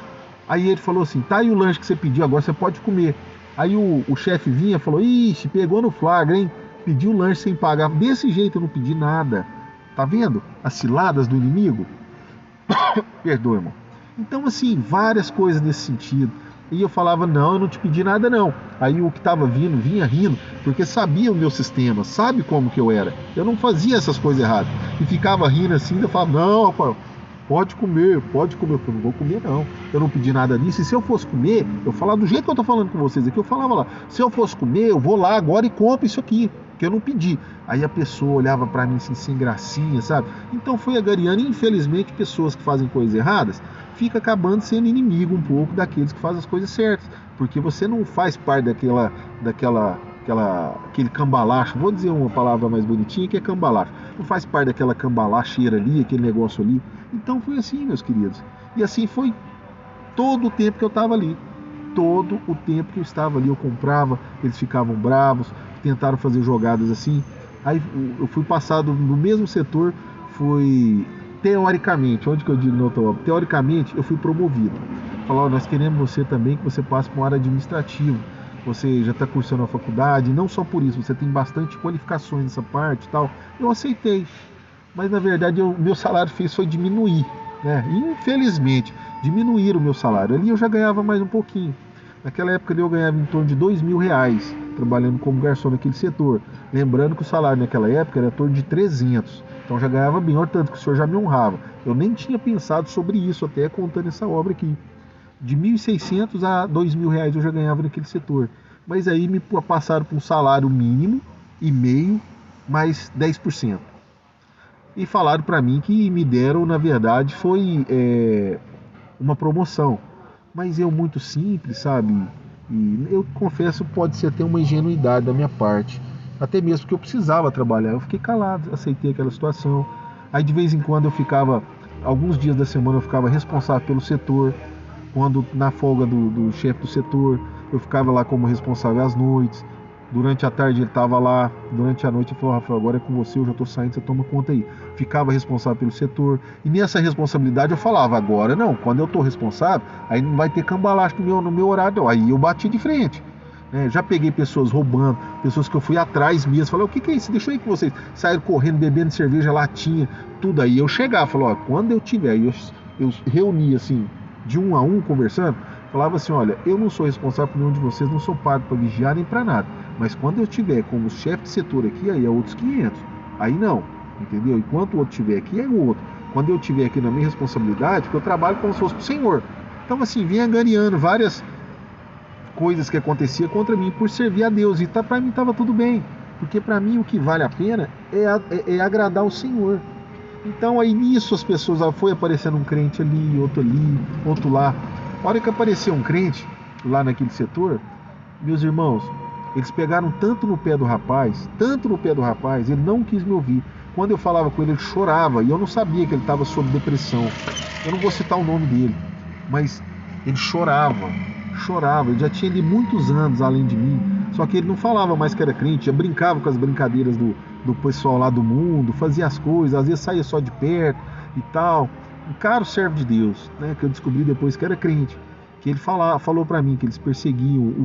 [SPEAKER 1] Aí ele falou assim: tá aí o lanche que você pediu, agora você pode comer. Aí o chefe vinha e falou: ixi, pegou no flagra, hein? Pediu o lanche sem pagar. Desse jeito eu não pedi nada. Tá vendo as ciladas do inimigo? Perdoa, irmão. Então, assim, várias coisas nesse sentido. E eu falava: não, eu não te pedi nada não. Aí o que estava vindo, vinha rindo, porque sabia o meu sistema, sabe como que eu era. Eu não fazia essas coisas erradas. E ficava rindo assim, eu falava: não, Rafael, pode comer, pode comer. Eu falei: não vou comer não, eu não pedi nada disso. E se eu fosse comer, eu falava do jeito que eu tô falando com vocês aqui, eu falava lá: se eu fosse comer, eu vou lá agora e compro isso aqui, que eu não pedi. Aí a pessoa olhava para mim assim, sem gracinha, sabe? Então foi agariando. E infelizmente pessoas que fazem coisas erradas fica acabando sendo inimigo um pouco daqueles que fazem as coisas certas, porque você não faz parte aquele cambalacho, vou dizer uma palavra mais bonitinha, que é cambalacho, não faz parte daquela cambalacheira ali, aquele negócio ali. Então foi assim, meus queridos, e assim foi todo o tempo que eu estava ali. Todo o tempo que eu estava ali, eu comprava, eles ficavam bravos, tentaram fazer jogadas assim. Aí eu fui passado no mesmo setor, fui teoricamente, onde que eu digo não tô, teoricamente eu fui promovido. Falaram: nós queremos você também, que você passe para uma área administrativa. Você já está cursando a faculdade, não só por isso, você tem bastante qualificações nessa parte e tal. Eu aceitei, mas na verdade o meu salário fez foi diminuir, né? Infelizmente, diminuir o meu salário. Ali eu já ganhava mais um pouquinho. Naquela época eu ganhava em torno de R$ 2.000 trabalhando como garçom naquele setor. Lembrando que o salário naquela época era em torno de 300. Então já ganhava bem, tanto que o senhor já me honrava. Eu nem tinha pensado sobre isso até contando essa obra aqui. De 1.600 a R$ 2.000 eu já ganhava naquele setor. Mas aí me passaram para um salário mínimo e meio mais 10%. E falaram para mim que me deram, na verdade, foi uma promoção. Mas eu muito simples, sabe? E eu confesso, pode ser até uma ingenuidade da minha parte. Até mesmo porque eu precisava trabalhar. Eu fiquei calado, aceitei aquela situação. Aí de vez em quando eu ficava, alguns dias da semana eu ficava responsável pelo setor. Quando na folga do chefe do setor, eu ficava lá como responsável às noites. Durante a tarde ele estava lá, durante a noite ele falou: Rafael, agora é com você, eu já estou saindo, você toma conta aí. Ficava responsável pelo setor. E nessa responsabilidade eu falava: agora não, quando eu estou responsável, aí não vai ter cambalacho no meu horário, não. Aí eu bati de frente. Já peguei pessoas roubando, pessoas que eu fui atrás mesmo. Falei: o que é isso? Deixa eu ir com vocês. Saíram correndo, bebendo cerveja, latinha, tudo. Aí eu chegava, falei: quando eu tiver, eu reunia assim, de um a um, conversando, falava assim: olha, eu não sou responsável por nenhum de vocês, não sou pago para vigiar nem para nada. Mas quando eu tiver como chefe de setor aqui, aí é outros 500. Aí não, entendeu? Enquanto o outro estiver aqui, é o outro. Quando eu estiver aqui na minha responsabilidade, porque eu trabalho como se fosse pro Senhor. Então assim, vinha ganhando várias coisas que acontecia contra mim por servir a Deus. E para mim estava tudo bem. Porque para mim o que vale a pena é agradar o Senhor. Então aí nisso as pessoas, foi aparecendo um crente ali, outro lá. A hora que apareceu um crente lá naquele setor, meus irmãos, eles pegaram tanto no pé do rapaz, ele não quis me ouvir. Quando eu falava com ele chorava, e eu não sabia que ele estava sob depressão. Eu não vou citar o nome dele, mas ele chorava, ele já tinha ali muitos anos além de mim, só que ele não falava mais que era crente, já brincava com as brincadeiras do pessoal lá do mundo, fazia as coisas, às vezes saía só de perto e tal. Um caro servo de Deus, né, que eu descobri depois que era crente, que ele falou para mim que eles perseguiam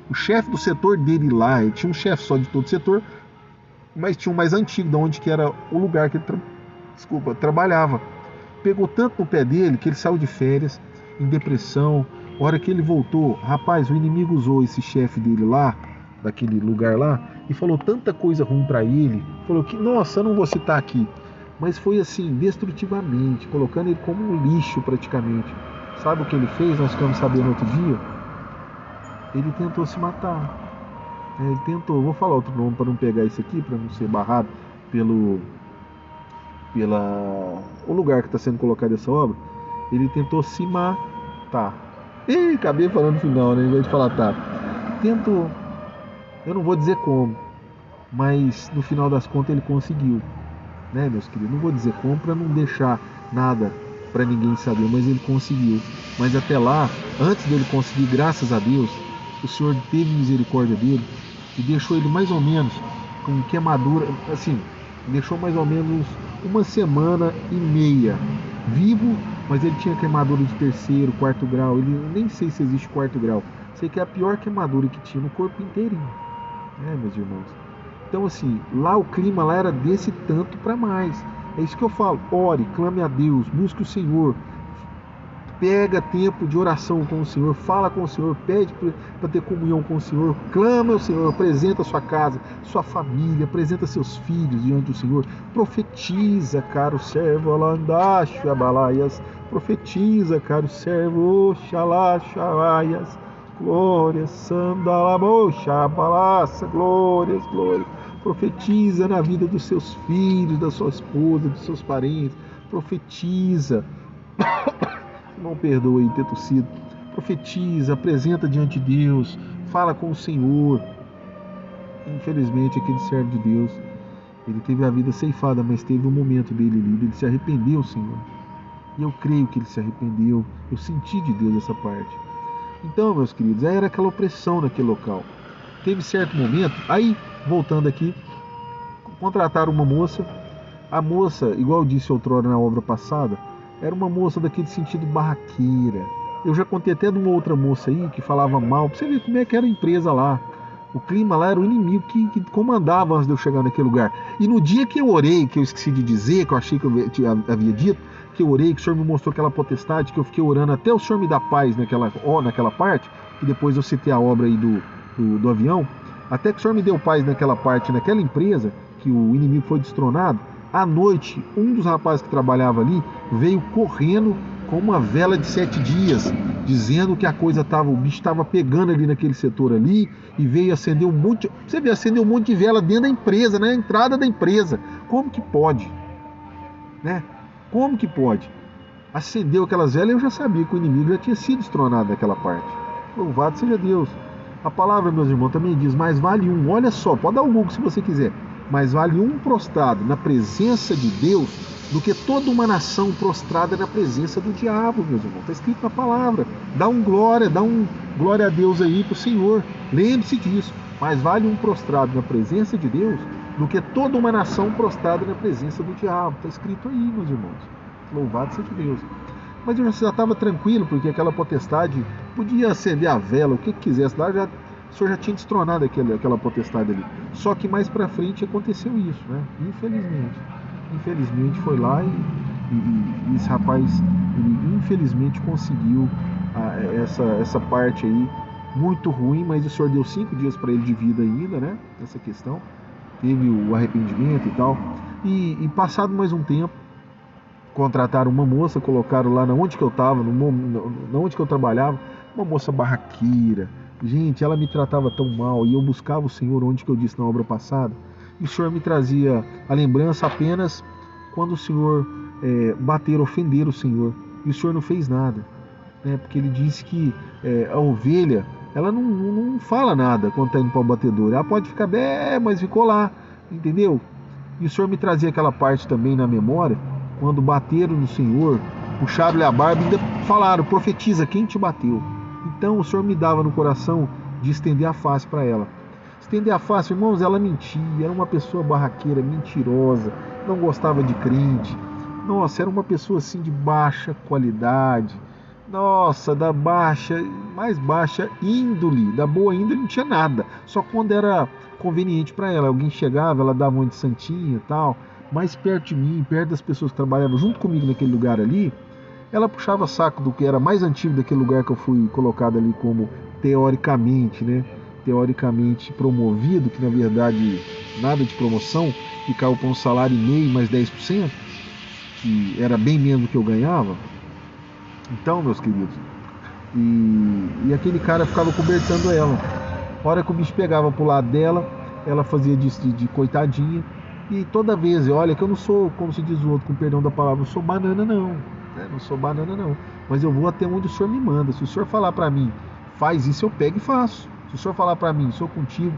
[SPEAKER 1] o chefe do setor dele lá. Ele tinha um chefe só de todo o setor, mas tinha um mais antigo, de onde que era o lugar que ele trabalhava. Pegou tanto no pé dele que ele saiu de férias, em depressão. A hora que ele voltou, rapaz, o inimigo usou esse chefe dele lá, daquele lugar lá, e falou tanta coisa ruim para ele. Falou que, nossa, eu não vou citar aqui, mas foi assim, destrutivamente, colocando ele como um lixo praticamente. Sabe o que ele fez? Nós ficamos sabendo outro dia. Ele tentou se matar. Ele tentou, vou falar outro nome para não pegar isso aqui, para não ser barrado o lugar que está sendo colocada essa obra, ele tentou se matar. E acabei falando no final, né? Em vez de falar tá. Tento, eu não vou dizer como, mas no final das contas ele conseguiu, né, meus queridos? Não vou dizer como para não deixar nada para ninguém saber, mas ele conseguiu. Mas até lá, antes dele conseguir, graças a Deus, o Senhor teve misericórdia dele e deixou ele mais ou menos com queimadura, assim, deixou mais ou menos uma semana e meia vivo, mas ele tinha queimadura de terceiro, quarto grau. Ele nem sei se existe quarto grau. Sei que é a pior queimadura que tinha no corpo inteirinho, né, meus irmãos? Então, assim, lá o clima lá era desse tanto para mais. É isso que eu falo. Ore, clame a Deus, busque o Senhor. Pega tempo de oração com o Senhor, fala com o Senhor, pede para ter comunhão com o Senhor, clama ao Senhor, apresenta a sua casa, sua família, apresenta seus filhos diante do Senhor, profetiza, caro servo, alandacho, abalaias, profetiza, caro servo, xalaxalaias, glórias, sandalaboxa, abalaça, glórias, glórias, profetiza na vida dos seus filhos, da sua esposa, dos seus parentes, profetiza. Não perdoa aí ter tossido. Profetiza, apresenta diante de Deus, fala com o Senhor. Infelizmente, aquele servo de Deus, ele teve a vida ceifada, mas teve um momento dele ali, ele se arrependeu, Senhor. E eu creio que ele se arrependeu. Eu senti de Deus essa parte. Então, meus queridos, era aquela opressão naquele local. Teve certo momento, aí, voltando aqui, contrataram uma moça. A moça, igual eu disse outrora na obra passada, era uma moça daquele sentido barraqueira. Eu já contei até de uma outra moça aí que falava mal, pra você ver como é que era a empresa lá. O clima lá era o inimigo que comandava antes de eu chegar naquele lugar. E no dia que eu orei, que eu esqueci de dizer, que eu achei que eu havia dito, que eu orei, que o Senhor me mostrou aquela potestade, que eu fiquei orando até o Senhor me dar paz naquela parte, e depois eu citei a obra aí do avião, até que o Senhor me deu paz naquela parte, naquela empresa, que o inimigo foi destronado. À noite, um dos rapazes que trabalhava ali veio correndo com uma vela de 7 dias, dizendo que o bicho estava pegando ali naquele setor ali, e veio acender você vê, acender um monte de vela dentro da empresa, na entrada da empresa. Como que pode? Né? Como que pode? Acendeu aquelas velas e eu já sabia que o inimigo já tinha sido destronado naquela parte. Louvado seja Deus. A palavra, meus irmãos, também diz, mais vale um, olha só, pode dar um Google se você quiser, mais vale um prostrado na presença de Deus do que toda uma nação prostrada na presença do diabo, meus irmãos. Está escrito na palavra. Dá um glória a Deus aí para o Senhor. Lembre-se disso. Mais vale um prostrado na presença de Deus do que toda uma nação prostrada na presença do diabo. Está escrito aí, meus irmãos. Louvado seja Deus. Mas eu já estava tranquilo, porque aquela potestade podia acender a vela, o que quisesse lá, o Senhor já tinha destronado aquela potestade ali. Só que mais para frente aconteceu isso, né? Infelizmente foi lá e esse rapaz, ele infelizmente conseguiu essa parte aí muito ruim, mas o Senhor deu 5 dias para ele de vida ainda, né? Essa questão. Teve o arrependimento e tal. E passado mais um tempo, contrataram uma moça, colocaram lá na onde que eu estava, na onde que eu trabalhava, uma moça barraqueira. Gente, ela me tratava tão mal e eu buscava o Senhor onde que eu disse na obra passada. E o Senhor me trazia a lembrança apenas quando o Senhor bater, ofender o Senhor. E o Senhor não fez nada, né? Porque ele disse que a ovelha, ela não fala nada quando está indo para o batedor. Ela pode ficar bem, mas ficou lá, entendeu? E o Senhor me trazia aquela parte também na memória, quando bateram no Senhor, puxaram-lhe a barba e ainda falaram, profetiza, quem te bateu? Então o Senhor me dava no coração de estender a face para ela. Estender a face, irmãos, ela mentia, era uma pessoa barraqueira, mentirosa, não gostava de crente. Nossa, era uma pessoa assim de baixa qualidade. Nossa, mais baixa índole, da boa índole não tinha nada. Só quando era conveniente para ela. Alguém chegava, ela dava uma de santinha e tal. Mais perto de mim, perto das pessoas que trabalhavam junto comigo naquele lugar ali, ela puxava saco do que era mais antigo daquele lugar que eu fui colocado ali como teoricamente, né? Teoricamente promovido, que na verdade nada de promoção, que caiu para um salário e meio mais 10%, que era bem menos do que eu ganhava. Então, meus queridos, e aquele cara ficava cobertando ela. A hora que o bicho pegava pro lado dela, ela fazia de coitadinha E toda vez, olha que eu não sou, como se diz o outro, com perdão da palavra, não sou banana não, né? Não sou banana não, mas eu vou até onde o Senhor me manda. Se o Senhor falar para mim, faz isso, eu pego e faço. Se o Senhor falar para mim, sou contigo,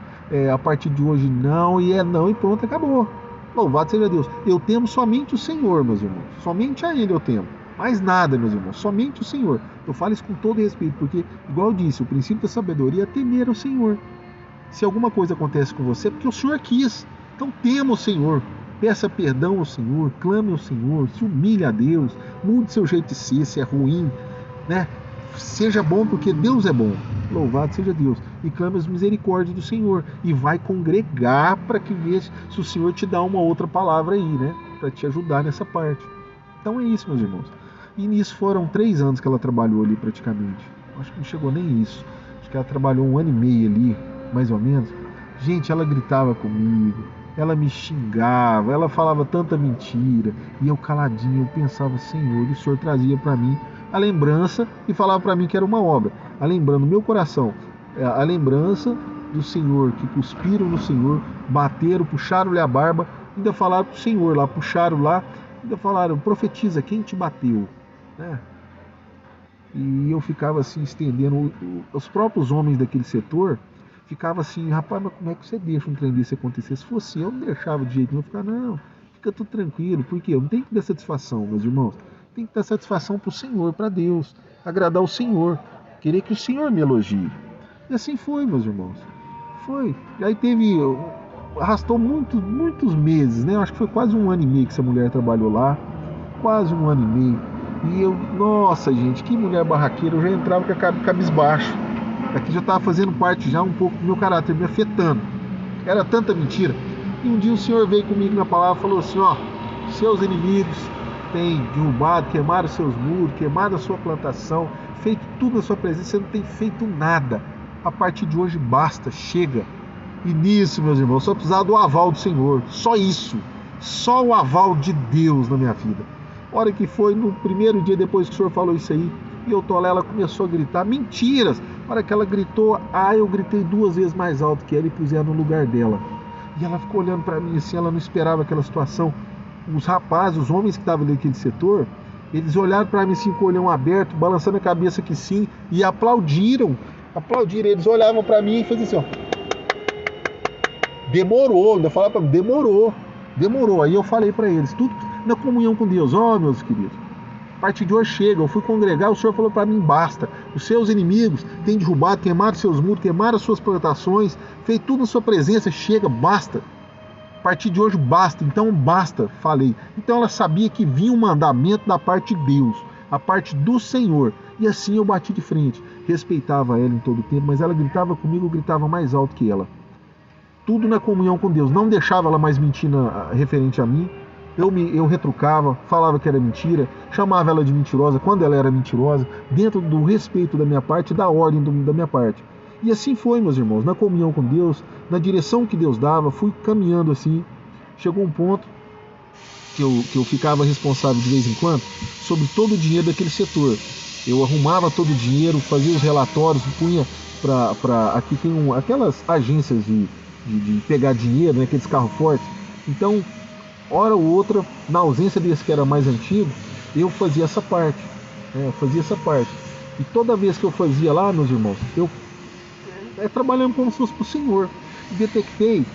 [SPEAKER 1] a partir de hoje não, e é não, e pronto, acabou. Louvado seja Deus. Eu temo somente o Senhor, meus irmãos. Somente a Ele eu temo. Mais nada, meus irmãos. Somente o Senhor. Eu falo isso com todo respeito, porque, igual eu disse, o princípio da sabedoria é temer o Senhor. Se alguma coisa acontece com você, é porque o Senhor quis. Então tema o Senhor. Peça perdão ao Senhor. Clame ao Senhor. Se humilhe a Deus. Mude seu jeito de ser, se é ruim, né? Seja bom, porque Deus é bom. Louvado seja Deus. E clame as misericórdias do Senhor. E vai congregar para que veja se o Senhor te dá uma outra palavra aí, né? Para te ajudar nessa parte. Então é isso, meus irmãos. E nisso foram 3 anos que ela trabalhou ali praticamente. Acho que não chegou nem isso. Acho que ela trabalhou 1 ano e meio ali, mais ou menos. Gente, ela gritava comigo. Ela me xingava. Ela falava tanta mentira. E eu caladinho, eu pensava, Senhor, e o Senhor trazia para mim a lembrança e falava para mim que era uma obra. A lembrança no meu coração, a lembrança do Senhor, que cuspiram no Senhor, bateram, puxaram-lhe a barba, ainda falaram pro Senhor lá, puxaram lá, ainda falaram, profetiza, quem te bateu? Né? E eu ficava assim, estendendo, os próprios homens daquele setor, ficava assim, rapaz, mas como é que você deixa um trem desse acontecer? Se fosse eu, não deixava de jeito nenhum, eu ficava, não, fica tudo tranquilo, porque eu não tenho que dar satisfação, meus irmãos. Tem que dar satisfação para o Senhor, para Deus, agradar o Senhor, querer que o Senhor me elogie. E assim foi, meus irmãos. Foi. E aí arrastou muitos meses, né? Eu acho que foi quase 1 ano e meio que essa mulher trabalhou lá, quase 1 ano e meio. E eu, nossa gente, que mulher barraqueira, eu já entrava com a cabisbaixo. Aqui já estava fazendo parte já um pouco do meu caráter, me afetando. Era tanta mentira. E um dia o Senhor veio comigo na palavra e falou assim, ó, seus inimigos tem derrubado, queimado os seus muros, queimado a sua plantação, feito tudo na sua presença, você não tem feito nada. A partir de hoje basta, chega. E nisso, meus irmãos, só precisava do aval do Senhor, só isso, só o aval de Deus na minha vida. A hora que foi, no primeiro dia depois que o Senhor falou isso aí, e eu tô lá, ela começou a gritar mentiras. A hora que ela gritou, eu gritei 2 vezes mais alto que ela e puseram no lugar dela. E ela ficou olhando para mim assim, ela não esperava aquela situação. Os rapazes, os homens que estavam naquele setor, eles olharam para mim assim com o olhão aberto, balançando a cabeça que sim, e aplaudiram. Eles olhavam para mim e faziam assim, ó. Demorou, ainda falava para mim, demorou. Aí eu falei para eles, tudo na comunhão com Deus, meus queridos. A partir de hoje chega, eu fui congregar, o Senhor falou para mim, basta. Os seus inimigos têm derrubado, queimado seus muros, queimado as suas plantações, feito tudo na sua presença, chega, basta. A partir de hoje basta, então basta, falei. Então ela sabia que vinha um mandamento da parte de Deus, a parte do Senhor. E assim eu bati de frente. Respeitava ela em todo o tempo, mas ela gritava comigo, eu gritava mais alto que ela. Tudo na comunhão com Deus. Não deixava ela mais mentir referente a mim. Eu retrucava, falava que era mentira, chamava ela de mentirosa quando ela era mentirosa, dentro do respeito da minha parte, da ordem da minha parte. E assim foi, meus irmãos, na comunhão com Deus, na direção que Deus dava, fui caminhando assim. Chegou um ponto que eu ficava responsável de vez em quando sobre todo o dinheiro daquele setor. Eu arrumava todo o dinheiro, fazia os relatórios, punha para aqui tem aquelas agências de pegar dinheiro, né, aqueles carros fortes. Então, hora ou outra, na ausência desse que era mais antigo, eu fazia essa parte. E toda vez que eu fazia lá, meus irmãos, eu trabalhando como se fosse para o Senhor. Detectei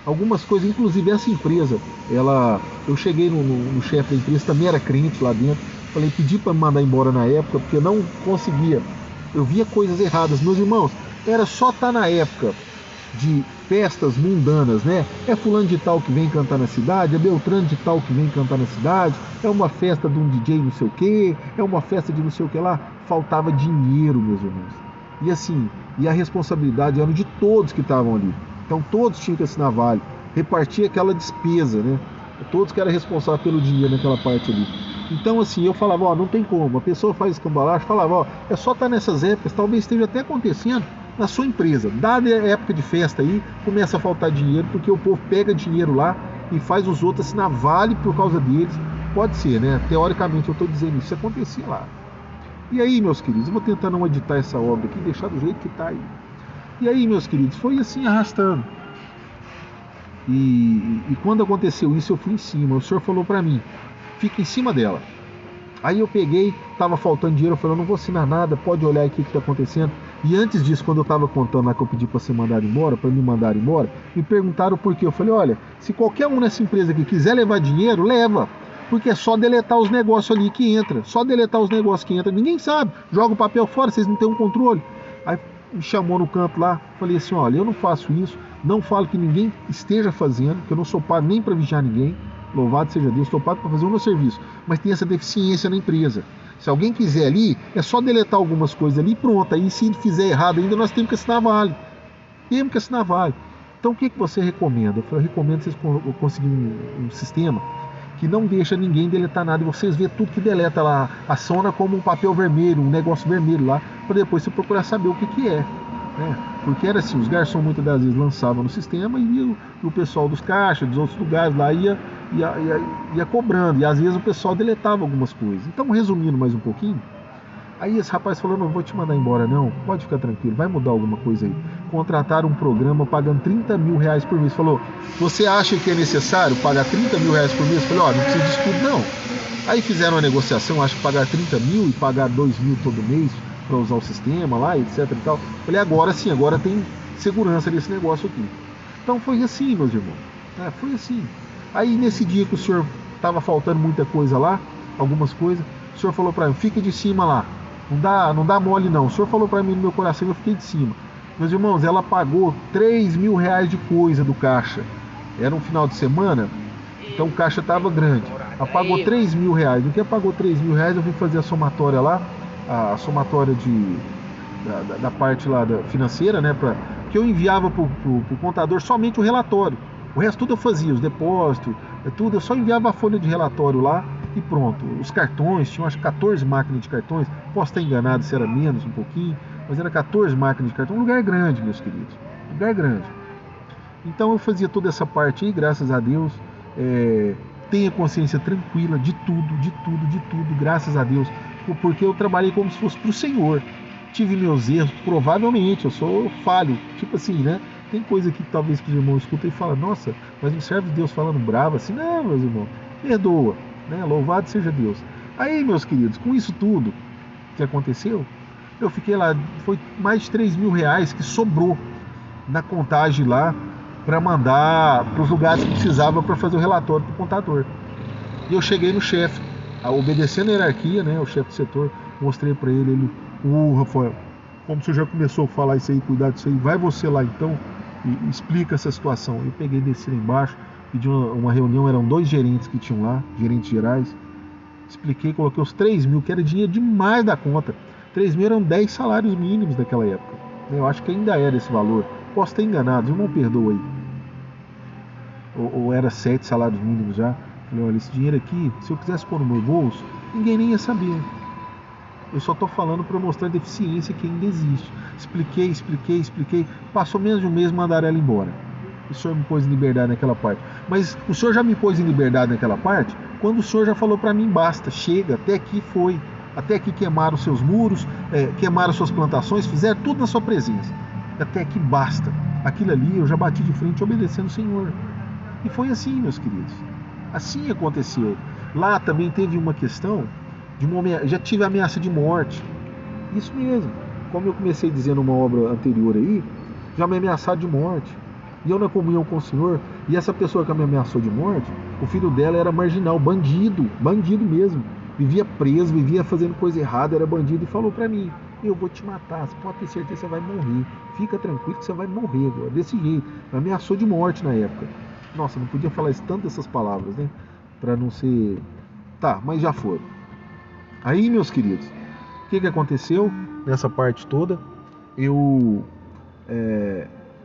[SPEAKER 1] algumas coisas, inclusive essa empresa, eu cheguei no chefe da empresa, também era crente lá dentro, falei, pedi para me mandar embora na época, porque eu não conseguia, eu via coisas erradas. Meus irmãos, era só estar na época de festas mundanas, né? É fulano de tal que vem cantar na cidade, é Beltrano de tal que vem cantar na cidade, é uma festa de um DJ não sei o que, é uma festa de não sei o que lá. Faltava dinheiro, meus irmãos. E assim, a responsabilidade era de todos que estavam ali. Então todos tinham que assinar vale, repartir aquela despesa, né? Todos que eram responsáveis pelo dinheiro naquela parte ali. Então assim, eu falava, não tem como, a pessoa faz escambalagem, falava, é só estar nessas épocas, talvez esteja até acontecendo na sua empresa. Dada a época de festa aí, começa a faltar dinheiro, porque o povo pega dinheiro lá e faz os outros assinar vale por causa deles. Pode ser, né? Teoricamente eu estou dizendo isso acontecia lá. E aí, meus queridos, eu vou tentar não editar essa obra aqui, deixar do jeito que está aí. E aí, meus queridos, foi assim arrastando. E quando aconteceu isso, eu fui em cima. O senhor falou para mim, fica em cima dela. Aí eu peguei, tava faltando dinheiro, eu falei, eu não vou assinar nada, pode olhar aí o que tá acontecendo. E antes disso, quando eu tava contando lá que eu pedi para ser mandado embora, para me mandar embora, me perguntaram por quê. Eu falei, olha, se qualquer um nessa empresa aqui quiser levar dinheiro, leva. Porque é só deletar os negócios ali que entra. Só deletar os negócios que entra. Ninguém sabe. Joga o papel fora, vocês não têm um controle. Aí me chamou no canto lá, falei assim, olha, eu não faço isso, não falo que ninguém esteja fazendo, que eu não sou pago nem para vigiar ninguém. Louvado seja Deus, estou pago para fazer o meu serviço. Mas tem essa deficiência na empresa. Se alguém quiser ali, é só deletar algumas coisas ali e pronto. Aí se fizer errado ainda, nós temos que assinar vale. Temos que assinar vale. Então o que você recomenda? Eu recomendo vocês conseguirem um sistema que não deixa ninguém deletar nada. E vocês vê tudo que deleta lá, aciona como um papel vermelho, um negócio vermelho lá, para depois você procurar saber o que é. Né? Porque era assim, os garçons muitas das vezes lançavam no sistema e o pessoal dos caixas, dos outros lugares lá ia cobrando, e às vezes o pessoal deletava algumas coisas. Então, resumindo mais um pouquinho, aí esse rapaz falou, não vou te mandar embora não, pode ficar tranquilo, vai mudar alguma coisa aí. Contrataram um programa pagando 30 mil reais por mês. Falou, você acha que é necessário pagar 30 mil reais por mês? Falei, ó, não precisa disso tudo não. Aí fizeram uma negociação, acho que pagar 30 mil e pagar 2 mil todo mês para usar o sistema lá, etc e tal. Falei, agora sim, agora tem segurança desse negócio aqui. Então foi assim, meus irmãos, foi assim. Aí nesse dia que o senhor estava faltando muita coisa lá, algumas coisas, o senhor falou para mim, fica de cima lá, não dá mole não. O senhor falou para mim no meu coração, eu fiquei de cima. Meus irmãos, ela pagou 3 mil reais de coisa do caixa. Era um final de semana, então o caixa estava grande. Ela pagou 3 mil reais. No que ela pagou 3 mil reais, eu vim fazer a somatória lá, a somatória da parte lá financeira, né, que eu enviava para o contador somente o relatório. O resto tudo eu fazia, os depósitos, tudo, eu só enviava a folha de relatório lá e pronto. Os cartões, tinham acho 14 máquinas de cartões, posso estar enganado se era menos um pouquinho, mas era 14 máquinas de cartão, um lugar grande, meus queridos, um lugar grande. Então eu fazia toda essa parte aí, graças a Deus, tenha consciência tranquila de tudo, graças a Deus, porque eu trabalhei como se fosse para o Senhor. Tive meus erros, provavelmente, eu sou falho, tipo assim, né? Tem coisa que talvez que os irmãos escutam e falam, nossa, mas não serve Deus falando bravo assim. Não, meus irmãos, perdoa, né? Louvado seja Deus. Aí, meus queridos, com isso tudo que aconteceu, eu fiquei lá, foi mais de 3 mil reais que sobrou na contagem lá para mandar para os lugares que precisava para fazer o relatório para o contador. E eu cheguei no chefe, obedecendo a hierarquia, né? O chefe do setor, mostrei para ele, Rafael, como você já começou a falar isso aí, cuidar disso aí, vai você lá então e explica essa situação. Eu peguei, desci lá embaixo, pedi uma reunião, eram 2 gerentes que tinham lá, gerentes gerais, expliquei, coloquei os 3 mil, que era dinheiro demais da conta. 3 mil eram 10 salários mínimos daquela época. Eu acho que ainda era esse valor. Posso estar enganado, irmão, perdoa aí. Ou era 7 salários mínimos já. Falei, olha, esse dinheiro aqui, se eu quisesse pôr no meu bolso, ninguém nem ia saber. Eu só estou falando para mostrar a deficiência que ainda existe. Expliquei. Passou menos de um mês, mandaram ela embora. O senhor me pôs em liberdade naquela parte. Mas o senhor já me pôs em liberdade naquela parte quando o senhor já falou para mim, basta, chega, até aqui foi. Até aqui queimaram os seus muros, queimaram suas plantações, fizeram tudo na sua presença. Até aqui basta. Aquilo ali eu já bati de frente obedecendo o Senhor. E foi assim, meus queridos. Assim aconteceu. Lá também teve uma questão, já tive ameaça de morte. Isso mesmo. Como eu comecei dizendo numa obra anterior aí, já me ameaçaram de morte. E eu na comunhão com o Senhor, e essa pessoa que me ameaçou de morte, o filho dela era marginal, bandido mesmo. Vivia preso, vivia fazendo coisa errada, era bandido e falou pra mim, eu vou te matar, você pode ter certeza que você vai morrer. Fica tranquilo que você vai morrer agora, desse jeito. Me ameaçou de morte na época. Nossa, não podia falar tanto essas palavras, né? Pra não ser... Tá, mas já foram. Aí, meus queridos, o que aconteceu nessa parte toda? Eu,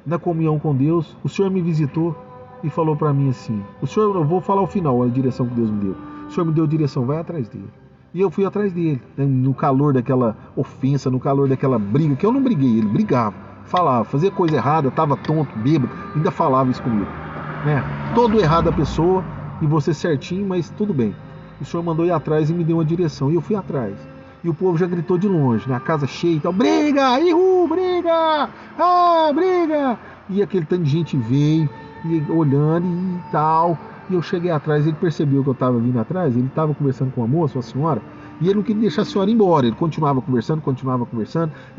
[SPEAKER 1] na comunhão com Deus, o Senhor me visitou e falou pra mim assim, eu vou falar o final, a direção que Deus me deu. O Senhor me deu direção, vai atrás dele. E eu fui atrás dele, né? No calor daquela ofensa, no calor daquela briga, que eu não briguei, ele brigava, falava, fazia coisa errada, tava tonto, bêbado, ainda falava isso comigo. Né? Todo errado a pessoa, e você certinho, mas tudo bem. O Senhor mandou ir atrás e me deu uma direção, e eu fui atrás. E o povo já gritou de longe, né? A casa cheia e tal, briga, ihu, briga, briga. E aquele tanto de gente veio, e olhando e tal. E eu cheguei atrás, ele percebeu que eu estava vindo atrás, ele estava conversando com a moça, uma senhora, e ele não queria deixar a senhora ir embora. Ele continuava conversando,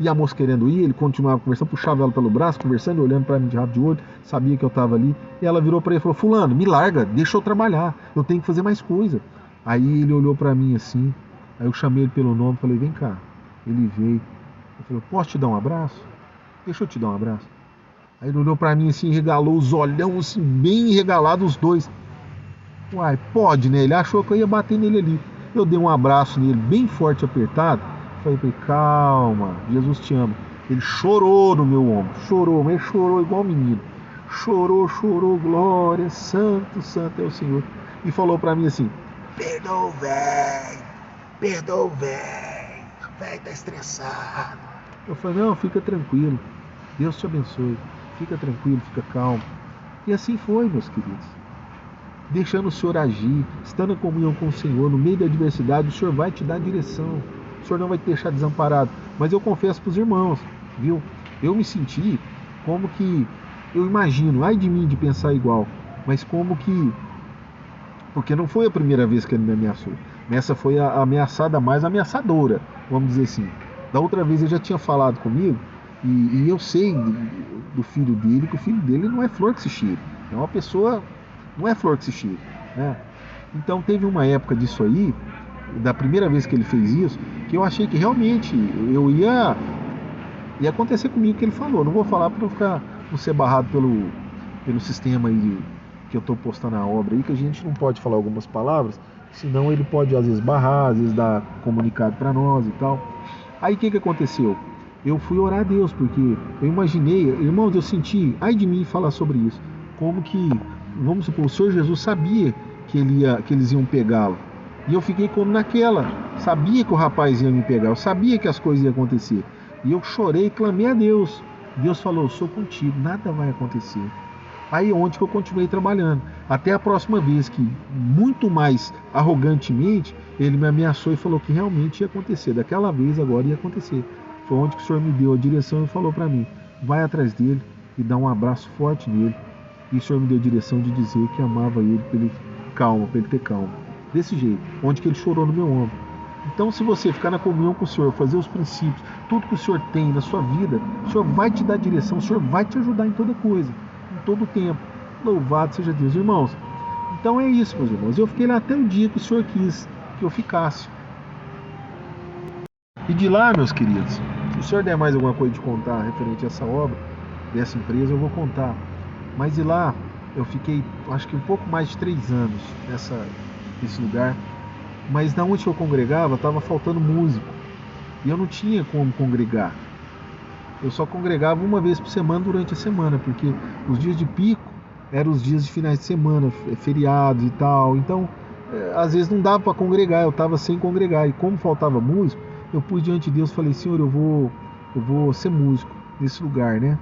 [SPEAKER 1] e a moça querendo ir, ele continuava conversando, puxava ela pelo braço, conversando, olhando para mim de rabo de olho, sabia que eu estava ali. E ela virou para ele e falou: Fulano, me larga, deixa eu trabalhar, eu tenho que fazer mais coisa. Aí ele olhou para mim assim, aí eu chamei ele pelo nome, falei: vem cá. Ele veio, eu falei: posso te dar um abraço? Deixa eu te dar um abraço. Aí ele olhou pra mim assim, regalou os olhão assim, bem regalados os dois. Uai, pode, né? Ele achou que eu ia bater nele ali. Eu dei um abraço nele, bem forte, apertado. Falei pra ele: calma, Jesus te ama. Ele chorou no meu ombro, chorou, mas chorou igual menino. Chorou, chorou, glória, santo, santo é o Senhor. E falou pra mim assim: perdoa, velho, tá estressado. Eu falei: não, fica tranquilo, Deus te abençoe, fica tranquilo, fica calmo. E assim foi, meus queridos. Deixando o Senhor agir, estando em comunhão com o Senhor, no meio da adversidade, o Senhor vai te dar direção, o Senhor não vai te deixar desamparado. Mas eu confesso para os irmãos, viu? Eu me senti como que, eu imagino, ai de mim de pensar igual, mas como que, porque não foi a primeira vez que ele me ameaçou. Essa foi a ameaçada mais ameaçadora, vamos dizer assim. Da outra vez ele já tinha falado comigo, e eu sei do filho dele, que o filho dele não é flor que se cheire. É uma pessoa, não é flor que se cheire, né? Então teve uma época disso aí, da primeira vez que ele fez isso, que eu achei que realmente ia acontecer comigo o que ele falou. Não vou falar para não ser barrado pelo sistema aí que eu estou postando a obra aí, que a gente não pode falar algumas palavras, senão ele pode às vezes barrar, às vezes dar comunicado para nós e tal. Aí o que aconteceu? Eu fui orar a Deus, porque eu imaginei, irmãos, eu senti, ai de mim falar sobre isso, como que, vamos supor, o Senhor Jesus sabia que eles iam pegá-lo. E eu fiquei como naquela, sabia que o rapaz ia me pegar, eu sabia que as coisas iam acontecer. E eu chorei e clamei a Deus. Deus falou: eu sou contigo, nada vai acontecer. Aí onde que eu continuei trabalhando. Até a próxima vez que, muito mais arrogantemente, ele me ameaçou e falou que realmente ia acontecer. Daquela vez agora ia acontecer. Foi onde que o Senhor me deu a direção e falou para mim: vai atrás dele e dá um abraço forte nele. E o Senhor me deu a direção de dizer que amava ele, para ele calma, para ele ter calma. Desse jeito, onde que ele chorou no meu ombro. Então, se você ficar na comunhão com o Senhor, fazer os princípios, tudo que o Senhor tem na sua vida, o Senhor vai te dar direção, o Senhor vai te ajudar em toda coisa, em todo tempo. Louvado seja Deus, irmãos. Então é isso, meus irmãos. Eu fiquei lá até o dia que o Senhor quis que eu ficasse. E de lá, meus queridos, se o Senhor der mais alguma coisa de contar referente a essa obra, dessa empresa, eu vou contar. Mas de lá, eu fiquei, acho que um pouco mais de 3 anos nesse lugar. Mas na onde eu congregava, estava faltando músico. E eu não tinha como congregar. Eu só congregava uma vez por semana durante a semana, porque os dias de pico eram os dias de finais de semana, feriados e tal. Então, às vezes não dava para congregar, eu estava sem congregar. E como faltava músico, eu pus diante de Deus e falei: Senhor, eu vou ser músico nesse lugar, né?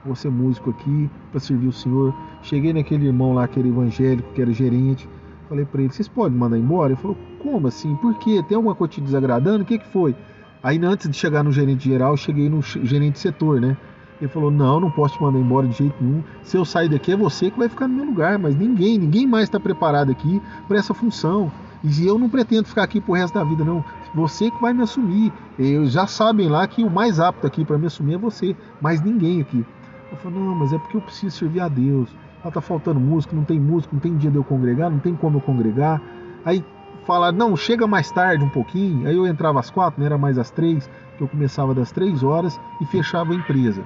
[SPEAKER 1] Vou ser músico aqui para servir o Senhor. Cheguei naquele irmão lá que era evangélico, que era gerente. Falei para ele: vocês podem mandar embora? Ele falou: como assim? Por quê? Tem alguma coisa te desagradando? O que foi? Aí antes de chegar no gerente geral, eu cheguei no gerente de setor, né? Ele falou: não posso te mandar embora de jeito nenhum. Se eu sair daqui é você que vai ficar no meu lugar, mas ninguém mais está preparado aqui para essa função. E eu não pretendo ficar aqui pro resto da vida, não. Você que vai me assumir. Eles já sabem lá que o mais apto aqui para me assumir é você, mas ninguém aqui. Eu falei: não, mas é porque eu preciso servir a Deus. Lá tá faltando músico, não tem dia de eu congregar, não tem como eu congregar. Aí falaram: não, chega mais tarde um pouquinho. Aí eu entrava às 4, não era mais às 3, que eu começava das 3 horas e fechava a empresa.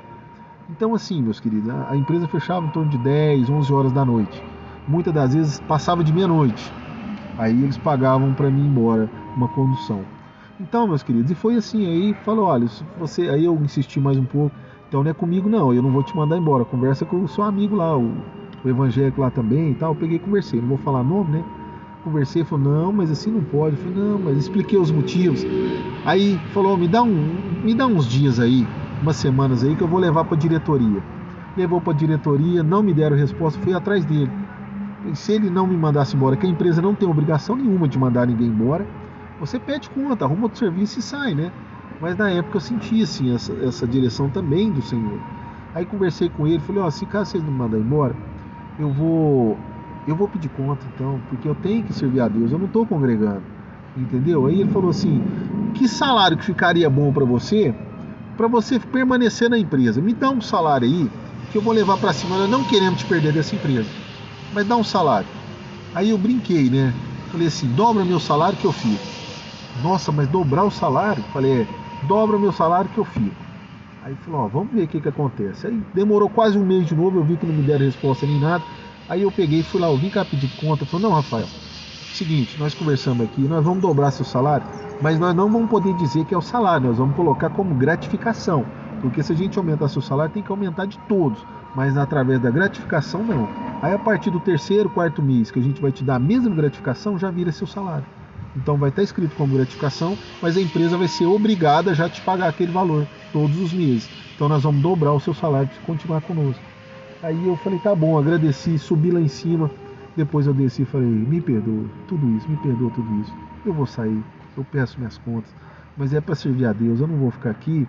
[SPEAKER 1] Então assim, meus queridos, a empresa fechava em torno de 10, 11 horas da noite. Muitas das vezes passava de meia-noite. Aí eles pagavam para mim ir embora, uma condução. Então, meus queridos, e foi assim. Aí falou: olha, se você... Aí eu insisti mais um pouco: então não é comigo não, eu não vou te mandar embora, conversa com o seu amigo lá, o evangélico lá também e tal. Eu peguei e conversei, não vou falar nome, né? Conversei, falou: não, mas assim não pode. Eu falei: não, mas expliquei os motivos. Aí falou: me dá uns dias aí, umas semanas aí, que eu vou levar para diretoria. Levou para diretoria, não me deram resposta, fui atrás dele. E se ele não me mandasse embora, que a empresa não tem obrigação nenhuma de mandar ninguém embora, você pede conta, arruma outro serviço e sai, né? Mas na época eu senti assim, essa direção também do Senhor. Aí conversei com ele, falei: se caso vocês não me mandarem embora, eu vou pedir conta então, porque eu tenho que servir a Deus, eu não estou congregando, entendeu? Aí ele falou assim, que salário que ficaria bom para você permanecer na empresa? Me dá um salário aí, que eu vou levar para cima, nós não queremos te perder dessa empresa, mas dá um salário. Aí eu brinquei, né? Falei assim, dobra meu salário que eu fico. Nossa, mas dobrar o salário? Falei, dobra meu salário que eu fico. Aí ele falou, ó, vamos ver o que acontece. Aí demorou quase um mês de novo, eu vi que não me deram resposta nem nada. Aí eu peguei e fui lá, eu vim cá pedir conta. Falei, não, Rafael, seguinte, nós conversamos aqui, nós vamos dobrar seu salário, mas nós não vamos poder dizer que é o salário, nós vamos colocar como gratificação. Porque se a gente aumentar seu salário, tem que aumentar de todos, mas através da gratificação não. Aí a partir do terceiro, quarto mês, que a gente vai te dar a mesma gratificação, já vira seu salário. Então vai estar escrito como gratificação, mas a empresa vai ser obrigada já a te pagar aquele valor todos os meses. Então nós vamos dobrar o seu salário para continuar conosco. Aí eu falei, tá bom, agradeci, subi lá em cima. Depois eu desci e falei, me perdoa tudo isso, me perdoa tudo isso. Eu vou sair, eu peço minhas contas, mas é para servir a Deus, eu não vou ficar aqui,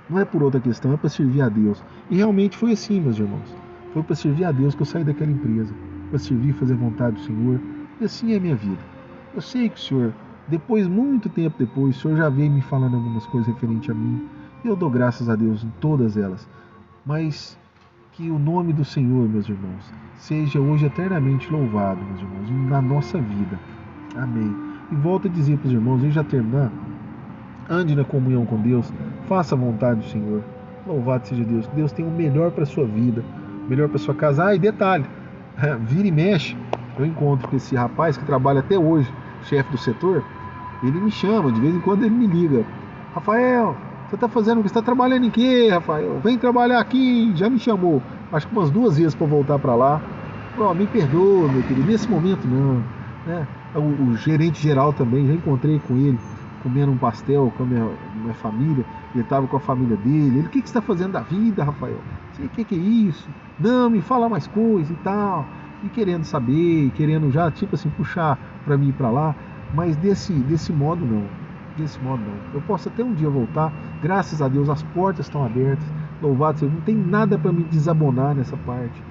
[SPEAKER 1] não é por outra questão, é para servir a Deus. E realmente foi assim, meus irmãos. Foi para servir a Deus que eu saí daquela empresa, para servir e fazer a vontade do Senhor. E assim é a minha vida. Eu sei que o Senhor, depois, muito tempo depois, o Senhor já veio me falando algumas coisas referentes a mim. E eu dou graças a Deus em todas elas. Mas que o nome do Senhor, meus irmãos, seja hoje eternamente louvado, meus irmãos, na nossa vida. Amém. E volto a dizer para os irmãos, e já terminar, ande na comunhão com Deus, faça a vontade do Senhor. Louvado seja Deus. Deus tem o melhor para a sua vida, o melhor para a sua casa. Ah, e detalhe, vira e mexe, eu encontro com esse rapaz que trabalha até hoje, chefe do setor, ele me chama, de vez em quando ele me liga. Rafael, você está fazendo o que? Você está trabalhando em quê, Rafael? Vem trabalhar aqui, já me chamou, acho que umas 2 vezes para voltar para lá. Oh, me perdoa, meu querido, nesse momento não. Né? O gerente geral também, já encontrei com ele, comendo um pastel com a minha família, ele estava com a família dele. Ele, o que você está fazendo da vida, Rafael? O que é isso? Não, me fala mais coisa e tal. E querendo saber, querendo já, tipo assim, puxar para mim ir para lá, mas desse modo não. Desse modo não. Eu posso até um dia voltar, graças a Deus as portas estão abertas, louvado seja, não tem nada para me desabonar nessa parte,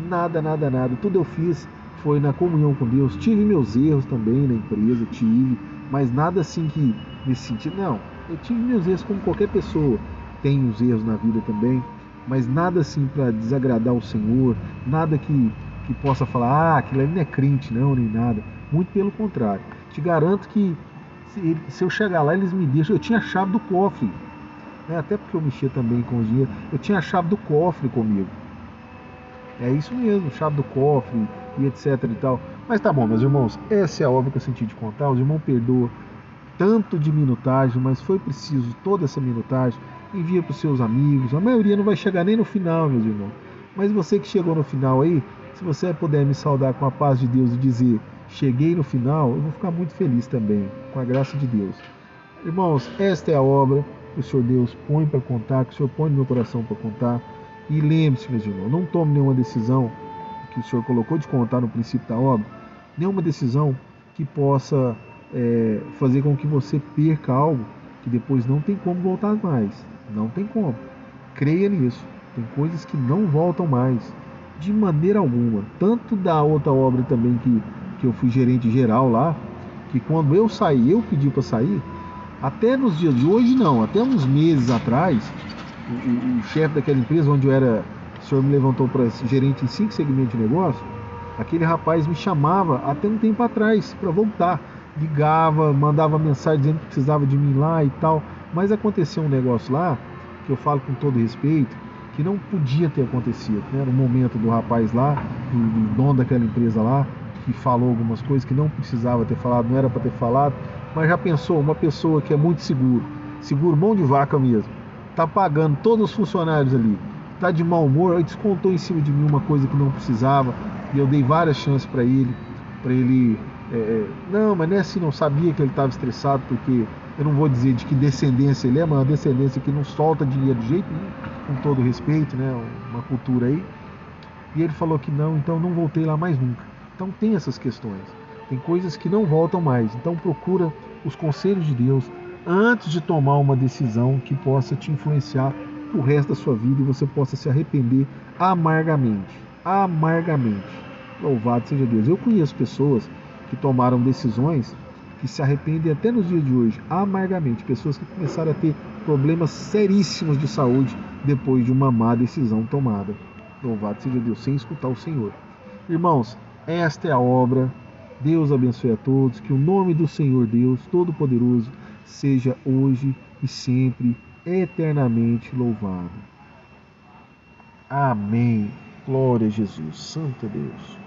[SPEAKER 1] nada, nada, nada. Tudo eu fiz foi na comunhão com Deus. Tive meus erros também na empresa, tive, mas nada assim que nesse sentido, não. Eu tive meus erros como qualquer pessoa tem os erros na vida também, mas nada assim para desagradar o Senhor, nada que possa falar, aquilo ali não é crente não, nem nada. Muito pelo contrário. Te garanto que se eu chegar lá, eles me deixam. Eu tinha a chave do cofre, né? Até porque eu mexia também com os dinheiros. Eu tinha a chave do cofre comigo. É isso mesmo, chave do cofre e etc e tal. Mas tá bom, meus irmãos, essa é a obra que eu senti de contar. Os irmãos perdoam tanto de minutagem, mas foi preciso toda essa minutagem. Envia para os seus amigos. A maioria não vai chegar nem no final, meus irmãos. Mas você que chegou no final aí, se você puder me saudar com a paz de Deus e dizer, cheguei no final, eu vou ficar muito feliz também, com a graça de Deus. Irmãos, esta é a obra que o Senhor Deus põe para contar, que o Senhor põe no meu coração para contar. E lembre-se, meus irmãos, não tome nenhuma decisão que o Senhor colocou de contar no princípio da obra, nenhuma decisão que possa fazer com que você perca algo que depois não tem como voltar mais. Não tem como. Creia nisso. Tem coisas que não voltam mais, de maneira alguma. Tanto da outra obra também que eu fui gerente geral lá, que quando eu saí, eu pedi para sair, até nos dias de hoje não, até uns meses atrás, o chefe daquela empresa onde eu era, o senhor me levantou para gerente em 5 segmentos de negócio, aquele rapaz me chamava até um tempo atrás para voltar. Ligava, mandava mensagem dizendo que precisava de mim lá e tal. Mas aconteceu um negócio lá, que eu falo com todo respeito, que não podia ter acontecido, né? No momento do rapaz lá, do dono daquela empresa lá, que falou algumas coisas que não precisava ter falado, não era para ter falado. Mas já pensou, uma pessoa que é muito seguro mão de vaca mesmo, tá pagando todos os funcionários ali, tá de mau humor, aí descontou em cima de mim uma coisa que não precisava, e eu dei várias chances para ele, não, mas não é assim, não sabia que ele estava estressado, porque eu não vou dizer de que descendência ele é, mas uma descendência que não solta dinheiro de jeito nenhum, com todo respeito, né, uma cultura aí. E ele falou que não, então não voltei lá mais nunca. Então tem essas questões, tem coisas que não voltam mais, então procura os conselhos de Deus antes de tomar uma decisão que possa te influenciar o resto da sua vida e você possa se arrepender amargamente. amargamente. Louvado seja Deus. Eu conheço pessoas que tomaram decisões que se arrependem até nos dias de hoje, amargamente. Pessoas que começaram a ter problemas seríssimos de saúde depois de uma má decisão tomada. Louvado seja Deus, sem escutar o Senhor. Irmãos, esta é a obra. Deus abençoe a todos. Que o nome do Senhor Deus Todo-Poderoso seja hoje e sempre eternamente louvado. Amém. Glória a Jesus. Santo Deus.